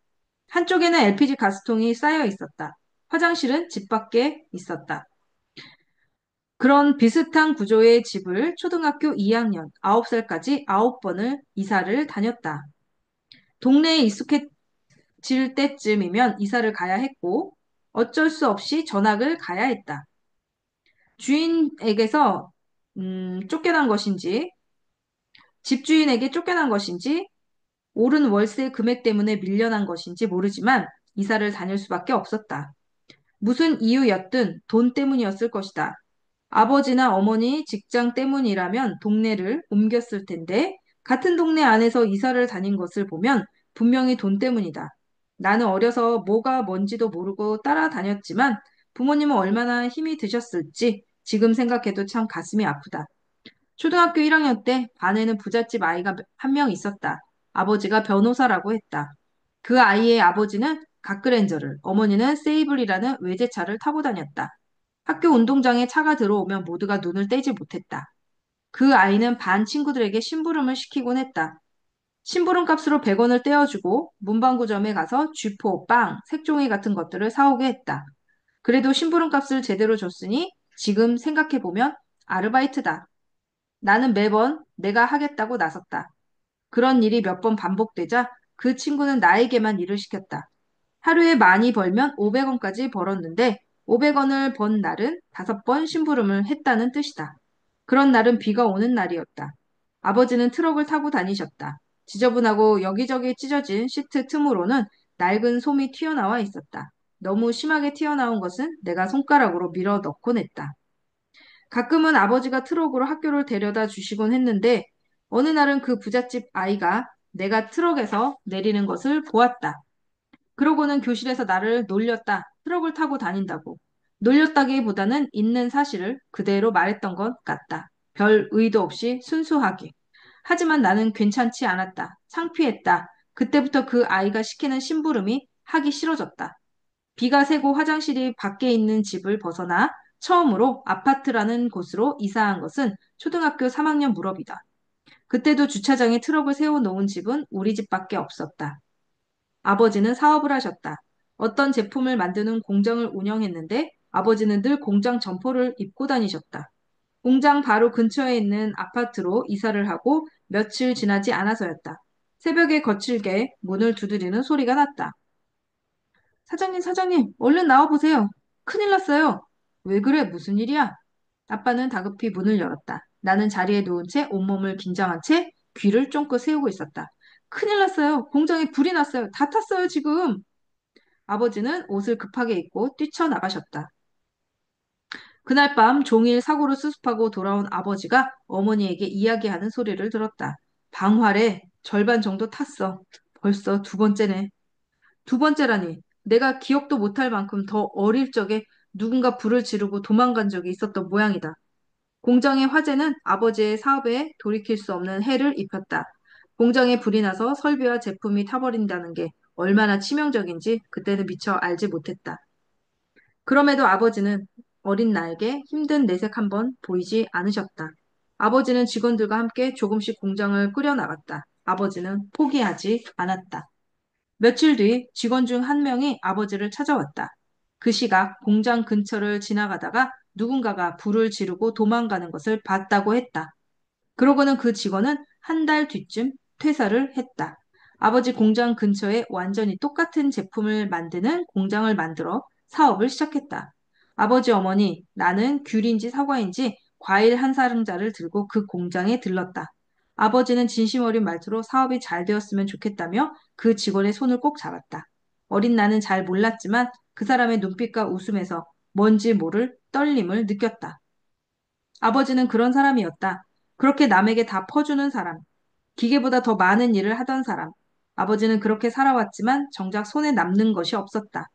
한쪽에는 LPG 가스통이 쌓여 있었다. 화장실은 집 밖에 있었다. 그런 비슷한 구조의 집을 초등학교 2학년 9살까지 9번을 이사를 다녔다. 동네에 익숙해질 때쯤이면 이사를 가야 했고 어쩔 수 없이 전학을 가야 했다. 주인에게서 쫓겨난 것인지 집주인에게 쫓겨난 것인지 오른 월세 금액 때문에 밀려난 것인지 모르지만 이사를 다닐 수밖에 없었다. 무슨 이유였든 돈 때문이었을 것이다. 아버지나 어머니 직장 때문이라면 동네를 옮겼을 텐데 같은 동네 안에서 이사를 다닌 것을 보면 분명히 돈 때문이다. 나는 어려서 뭐가 뭔지도 모르고 따라다녔지만 부모님은 얼마나 힘이 드셨을지 지금 생각해도 참 가슴이 아프다. 초등학교 1학년 때 반에는 부잣집 아이가 한 명 있었다. 아버지가 변호사라고 했다. 그 아이의 아버지는 갓그랜저를, 어머니는 세이블이라는 외제차를 타고 다녔다. 학교 운동장에 차가 들어오면 모두가 눈을 떼지 못했다. 그 아이는 반 친구들에게 심부름을 시키곤 했다. 심부름 값으로 100원을 떼어주고 문방구점에 가서 쥐포, 빵, 색종이 같은 것들을 사오게 했다. 그래도 심부름 값을 제대로 줬으니 지금 생각해보면 아르바이트다. 나는 매번 내가 하겠다고 나섰다. 그런 일이 몇 번 반복되자 그 친구는 나에게만 일을 시켰다. 하루에 많이 벌면 500원까지 벌었는데 500원을 번 날은 5번 심부름을 했다는 뜻이다. 그런 날은 비가 오는 날이었다. 아버지는 트럭을 타고 다니셨다. 지저분하고 여기저기 찢어진 시트 틈으로는 낡은 솜이 튀어나와 있었다. 너무 심하게 튀어나온 것은 내가 손가락으로 밀어 넣곤 했다. 가끔은 아버지가 트럭으로 학교를 데려다 주시곤 했는데 어느 날은 그 부잣집 아이가 내가 트럭에서 내리는 것을 보았다. 그러고는 교실에서 나를 놀렸다. 트럭을 타고 다닌다고. 놀렸다기보다는 있는 사실을 그대로 말했던 것 같다. 별 의도 없이 순수하게. 하지만 나는 괜찮지 않았다. 창피했다. 그때부터 그 아이가 시키는 심부름이 하기 싫어졌다. 비가 새고 화장실이 밖에 있는 집을 벗어나 처음으로 아파트라는 곳으로 이사한 것은 초등학교 3학년 무렵이다. 그때도 주차장에 트럭을 세워놓은 집은 우리 집밖에 없었다. 아버지는 사업을 하셨다. 어떤 제품을 만드는 공장을 운영했는데 아버지는 늘 공장 점포를 입고 다니셨다. 공장 바로 근처에 있는 아파트로 이사를 하고 며칠 지나지 않아서였다. 새벽에 거칠게 문을 두드리는 소리가 났다. 사장님, 사장님, 얼른 나와보세요. 큰일 났어요. 왜 그래? 무슨 일이야? 아빠는 다급히 문을 열었다. 나는 자리에 누운 채 온몸을 긴장한 채 귀를 쫑긋 세우고 있었다. 큰일 났어요. 공장에 불이 났어요. 다 탔어요, 지금. 아버지는 옷을 급하게 입고 뛰쳐나가셨다. 그날 밤 종일 사고를 수습하고 돌아온 아버지가 어머니에게 이야기하는 소리를 들었다. 방화래 절반 정도 탔어. 벌써 두 번째네. 두 번째라니. 내가 기억도 못할 만큼 더 어릴 적에 누군가 불을 지르고 도망간 적이 있었던 모양이다. 공장의 화재는 아버지의 사업에 돌이킬 수 없는 해를 입혔다. 공장에 불이 나서 설비와 제품이 타버린다는 게 얼마나 치명적인지 그때는 미처 알지 못했다. 그럼에도 아버지는 어린 나에게 힘든 내색 한번 보이지 않으셨다. 아버지는 직원들과 함께 조금씩 공장을 꾸려나갔다. 아버지는 포기하지 않았다. 며칠 뒤 직원 중 한 명이 아버지를 찾아왔다. 그 시각 공장 근처를 지나가다가 누군가가 불을 지르고 도망가는 것을 봤다고 했다. 그러고는 그 직원은 한 달 뒤쯤 퇴사를 했다. 아버지 공장 근처에 완전히 똑같은 제품을 만드는 공장을 만들어 사업을 시작했다. 아버지 어머니, 나는 귤인지 사과인지 과일 한 상자를 들고 그 공장에 들렀다. 아버지는 진심 어린 말투로 사업이 잘 되었으면 좋겠다며 그 직원의 손을 꼭 잡았다. 어린 나는 잘 몰랐지만 그 사람의 눈빛과 웃음에서 뭔지 모를 떨림을 느꼈다. 아버지는 그런 사람이었다. 그렇게 남에게 다 퍼주는 사람. 기계보다 더 많은 일을 하던 사람. 아버지는 그렇게 살아왔지만 정작 손에 남는 것이 없었다.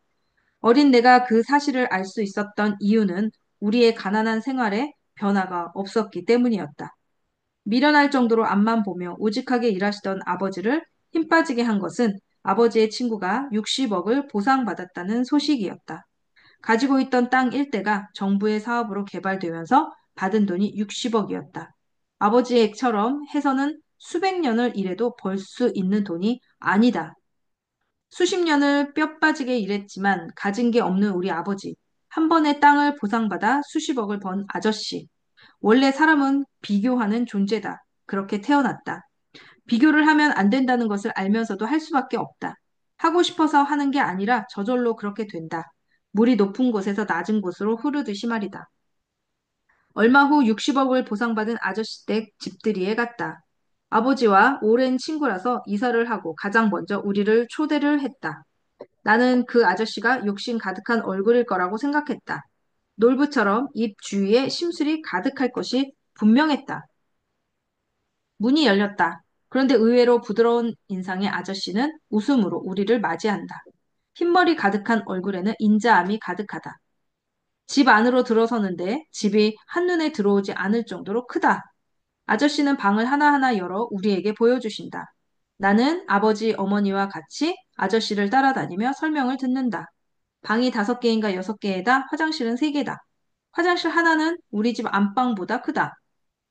어린 내가 그 사실을 알 수 있었던 이유는 우리의 가난한 생활에 변화가 없었기 때문이었다. 미련할 정도로 앞만 보며 우직하게 일하시던 아버지를 힘 빠지게 한 것은 아버지의 친구가 60억을 보상받았다는 소식이었다. 가지고 있던 땅 일대가 정부의 사업으로 개발되면서 받은 돈이 60억이었다. 아버지의 액처럼 해서는 수백 년을 일해도 벌 수 있는 돈이 아니다. 수십 년을 뼈 빠지게 일했지만 가진 게 없는 우리 아버지. 한 번에 땅을 보상받아 수십억을 번 아저씨. 원래 사람은 비교하는 존재다. 그렇게 태어났다. 비교를 하면 안 된다는 것을 알면서도 할 수밖에 없다. 하고 싶어서 하는 게 아니라 저절로 그렇게 된다. 물이 높은 곳에서 낮은 곳으로 흐르듯이 말이다. 얼마 후 60억을 보상받은 아저씨 댁 집들이에 갔다. 아버지와 오랜 친구라서 이사를 하고 가장 먼저 우리를 초대를 했다. 나는 그 아저씨가 욕심 가득한 얼굴일 거라고 생각했다. 놀부처럼 입 주위에 심술이 가득할 것이 분명했다. 문이 열렸다. 그런데 의외로 부드러운 인상의 아저씨는 웃음으로 우리를 맞이한다. 흰머리 가득한 얼굴에는 인자함이 가득하다. 집 안으로 들어서는데 집이 한눈에 들어오지 않을 정도로 크다. 아저씨는 방을 하나하나 열어 우리에게 보여주신다. 나는 아버지, 어머니와 같이 아저씨를 따라다니며 설명을 듣는다. 방이 5개인가 6개에다 화장실은 3개다. 화장실 하나는 우리 집 안방보다 크다.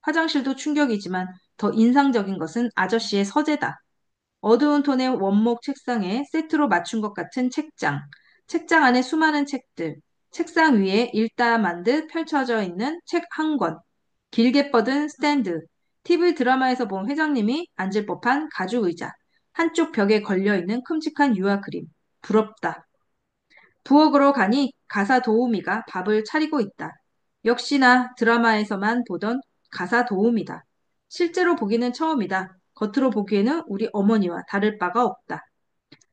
화장실도 충격이지만 더 인상적인 것은 아저씨의 서재다. 어두운 톤의 원목 책상에 세트로 맞춘 것 같은 책장, 책장 안에 수많은 책들, 책상 위에 읽다만 듯 펼쳐져 있는 책 한 권, 길게 뻗은 스탠드, TV 드라마에서 본 회장님이 앉을 법한 가죽 의자, 한쪽 벽에 걸려 있는 큼직한 유화 그림. 부럽다. 부엌으로 가니 가사 도우미가 밥을 차리고 있다. 역시나 드라마에서만 보던 가사 도우미다. 실제로 보기는 처음이다. 겉으로 보기에는 우리 어머니와 다를 바가 없다.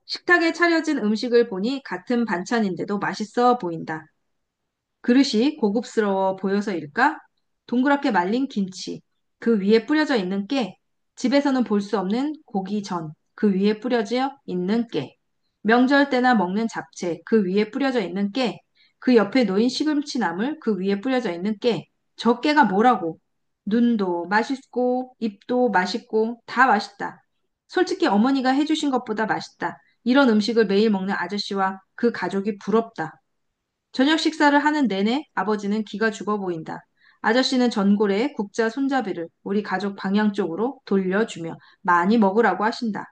식탁에 차려진 음식을 보니 같은 반찬인데도 맛있어 보인다. 그릇이 고급스러워 보여서일까? 동그랗게 말린 김치, 그 위에 뿌려져 있는 깨, 집에서는 볼 수 없는 고기전, 그 위에 뿌려져 있는 깨, 명절 때나 먹는 잡채, 그 위에 뿌려져 있는 깨, 그 옆에 놓인 시금치 나물, 그 위에 뿌려져 있는 깨, 저 깨가 뭐라고? 눈도 맛있고, 입도 맛있고, 다 맛있다. 솔직히 어머니가 해주신 것보다 맛있다. 이런 음식을 매일 먹는 아저씨와 그 가족이 부럽다. 저녁 식사를 하는 내내 아버지는 기가 죽어 보인다. 아저씨는 전골에 국자 손잡이를 우리 가족 방향 쪽으로 돌려주며 많이 먹으라고 하신다.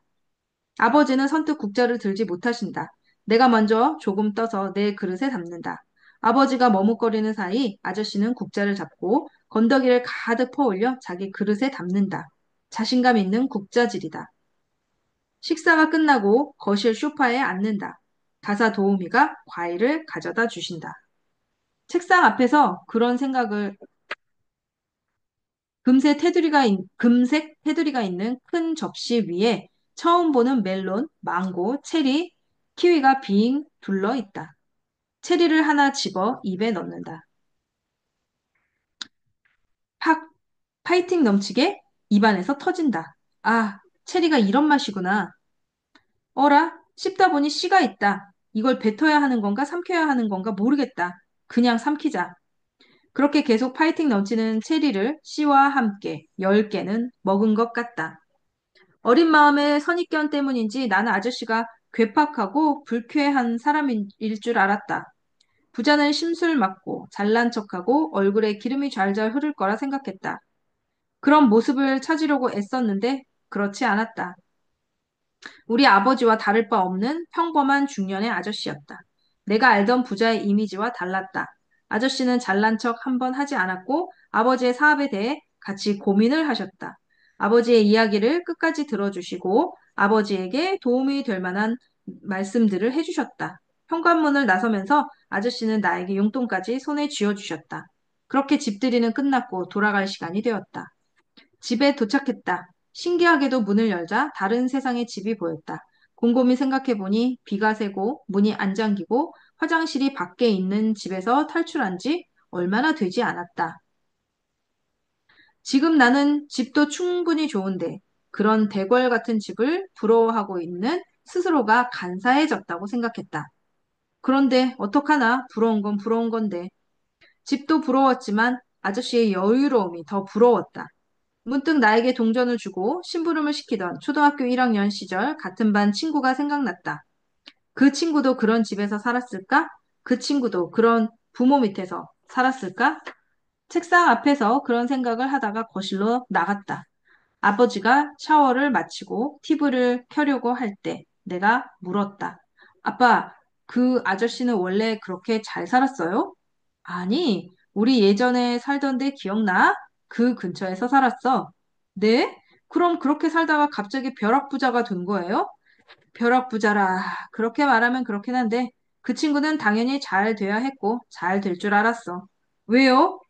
아버지는 선뜻 국자를 들지 못하신다. 내가 먼저 조금 떠서 내 그릇에 담는다. 아버지가 머뭇거리는 사이 아저씨는 국자를 잡고 건더기를 가득 퍼올려 자기 그릇에 담는다. 자신감 있는 국자질이다. 식사가 끝나고 거실 소파에 앉는다. 가사 도우미가 과일을 가져다 주신다. 책상 앞에서 그런 생각을 금색 테두리가 있는 큰 접시 위에 처음 보는 멜론, 망고, 체리, 키위가 빙 둘러 있다. 체리를 하나 집어 입에 넣는다. 팍! 파이팅 넘치게 입안에서 터진다. 아, 체리가 이런 맛이구나. 어라? 씹다 보니 씨가 있다. 이걸 뱉어야 하는 건가 삼켜야 하는 건가 모르겠다. 그냥 삼키자. 그렇게 계속 파이팅 넘치는 체리를 씨와 함께 10개는 먹은 것 같다. 어린 마음의 선입견 때문인지 나는 아저씨가 괴팍하고 불쾌한 사람일 줄 알았다. 부자는 심술 맞고 잘난 척하고 얼굴에 기름이 잘잘 흐를 거라 생각했다. 그런 모습을 찾으려고 애썼는데 그렇지 않았다. 우리 아버지와 다를 바 없는 평범한 중년의 아저씨였다. 내가 알던 부자의 이미지와 달랐다. 아저씨는 잘난 척 한 번 하지 않았고 아버지의 사업에 대해 같이 고민을 하셨다. 아버지의 이야기를 끝까지 들어주시고 아버지에게 도움이 될 만한 말씀들을 해주셨다. 현관문을 나서면서 아저씨는 나에게 용돈까지 손에 쥐어주셨다. 그렇게 집들이는 끝났고 돌아갈 시간이 되었다. 집에 도착했다. 신기하게도 문을 열자 다른 세상의 집이 보였다. 곰곰이 생각해보니 비가 새고 문이 안 잠기고 화장실이 밖에 있는 집에서 탈출한 지 얼마나 되지 않았다. 지금 나는 집도 충분히 좋은데 그런 대궐 같은 집을 부러워하고 있는 스스로가 간사해졌다고 생각했다. 그런데 어떡하나 부러운 건 부러운 건데 집도 부러웠지만 아저씨의 여유로움이 더 부러웠다. 문득 나에게 동전을 주고 심부름을 시키던 초등학교 1학년 시절 같은 반 친구가 생각났다. 그 친구도 그런 집에서 살았을까? 그 친구도 그런 부모 밑에서 살았을까? 책상 앞에서 그런 생각을 하다가 거실로 나갔다. 아버지가 샤워를 마치고 TV를 켜려고 할 때 내가 물었다. 아빠, 그 아저씨는 원래 그렇게 잘 살았어요? 아니, 우리 예전에 살던 데 기억나? 그 근처에서 살았어. 네? 그럼 그렇게 살다가 갑자기 벼락부자가 된 거예요? 벼락부자라. 그렇게 말하면 그렇긴 한데, 그 친구는 당연히 잘 돼야 했고, 잘 될 줄 알았어. 왜요?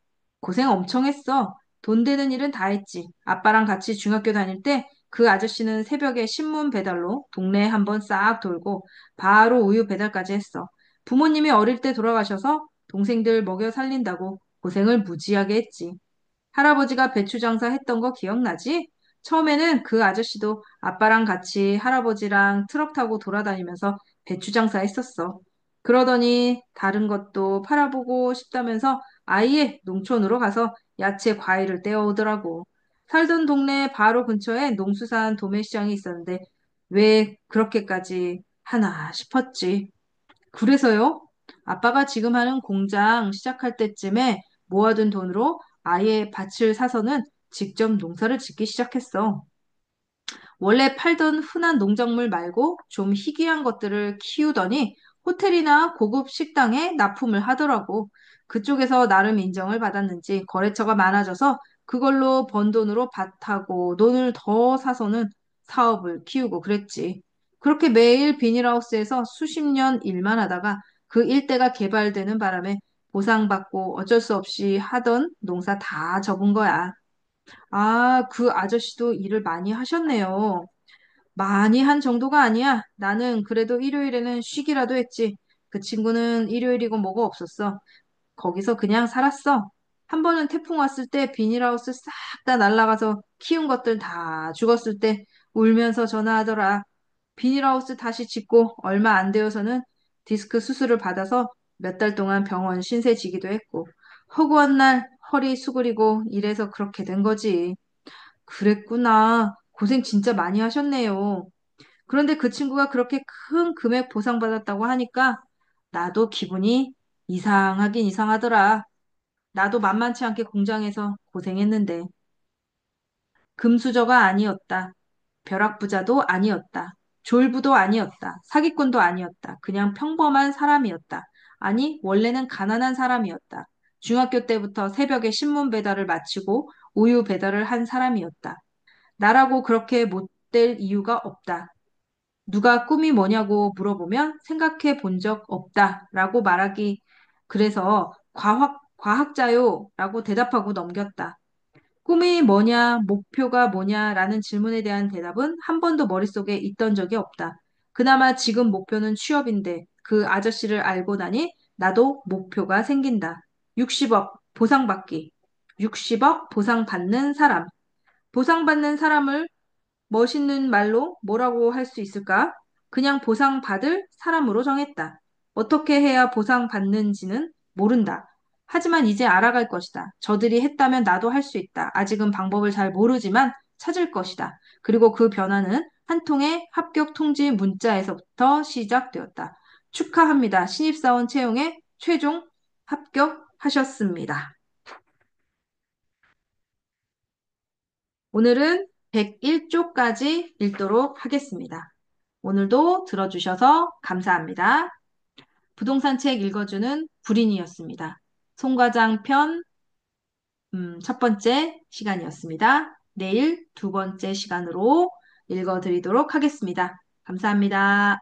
고생 엄청 했어. 돈 되는 일은 다 했지. 아빠랑 같이 중학교 다닐 때, 그 아저씨는 새벽에 신문 배달로 동네 한번 싹 돌고, 바로 우유 배달까지 했어. 부모님이 어릴 때 돌아가셔서 동생들 먹여 살린다고 고생을 무지하게 했지. 할아버지가 배추 장사 했던 거 기억나지? 처음에는 그 아저씨도 아빠랑 같이 할아버지랑 트럭 타고 돌아다니면서 배추 장사 했었어. 그러더니 다른 것도 팔아보고 싶다면서 아예 농촌으로 가서 야채, 과일을 떼어오더라고. 살던 동네 바로 근처에 농수산 도매시장이 있었는데 왜 그렇게까지 하나 싶었지. 그래서요? 아빠가 지금 하는 공장 시작할 때쯤에 모아둔 돈으로 아예 밭을 사서는 직접 농사를 짓기 시작했어. 원래 팔던 흔한 농작물 말고 좀 희귀한 것들을 키우더니 호텔이나 고급 식당에 납품을 하더라고. 그쪽에서 나름 인정을 받았는지 거래처가 많아져서 그걸로 번 돈으로 밭하고 돈을 더 사서는 사업을 키우고 그랬지. 그렇게 매일 비닐하우스에서 수십 년 일만 하다가 그 일대가 개발되는 바람에 보상받고 어쩔 수 없이 하던 농사 다 접은 거야. 아, 그 아저씨도 일을 많이 하셨네요. 많이 한 정도가 아니야. 나는 그래도 일요일에는 쉬기라도 했지. 그 친구는 일요일이고 뭐고 없었어. 거기서 그냥 살았어. 한 번은 태풍 왔을 때 비닐하우스 싹 다 날아가서 키운 것들 다 죽었을 때 울면서 전화하더라. 비닐하우스 다시 짓고 얼마 안 되어서는 디스크 수술을 받아서 몇 달 동안 병원 신세지기도 했고 허구한 날 허리 수그리고 이래서 그렇게 된 거지. 그랬구나. 고생 진짜 많이 하셨네요. 그런데 그 친구가 그렇게 큰 금액 보상받았다고 하니까 나도 기분이 이상하긴 이상하더라. 나도 만만치 않게 공장에서 고생했는데 금수저가 아니었다. 벼락부자도 아니었다. 졸부도 아니었다. 사기꾼도 아니었다. 그냥 평범한 사람이었다. 아니, 원래는 가난한 사람이었다. 중학교 때부터 새벽에 신문 배달을 마치고 우유 배달을 한 사람이었다. 나라고 그렇게 못 될 이유가 없다. 누가 꿈이 뭐냐고 물어보면 생각해 본 적 없다라고 말하기. 그래서 과학자요 라고 대답하고 넘겼다. 꿈이 뭐냐, 목표가 뭐냐라는 질문에 대한 대답은 한 번도 머릿속에 있던 적이 없다. 그나마 지금 목표는 취업인데 그 아저씨를 알고 나니 나도 목표가 생긴다. 60억 보상받기. 60억 보상받는 사람. 보상받는 사람을 멋있는 말로 뭐라고 할 수 있을까? 그냥 보상받을 사람으로 정했다. 어떻게 해야 보상받는지는 모른다. 하지만 이제 알아갈 것이다. 저들이 했다면 나도 할 수 있다. 아직은 방법을 잘 모르지만 찾을 것이다. 그리고 그 변화는 한 통의 합격 통지 문자에서부터 시작되었다. 축하합니다. 신입사원 채용에 최종 합격하셨습니다. 오늘은 101쪽까지 읽도록 하겠습니다. 오늘도 들어주셔서 감사합니다. 부동산 책 읽어주는 불인이었습니다. 송과장 편, 첫 번째 시간이었습니다. 내일 두 번째 시간으로 읽어드리도록 하겠습니다. 감사합니다.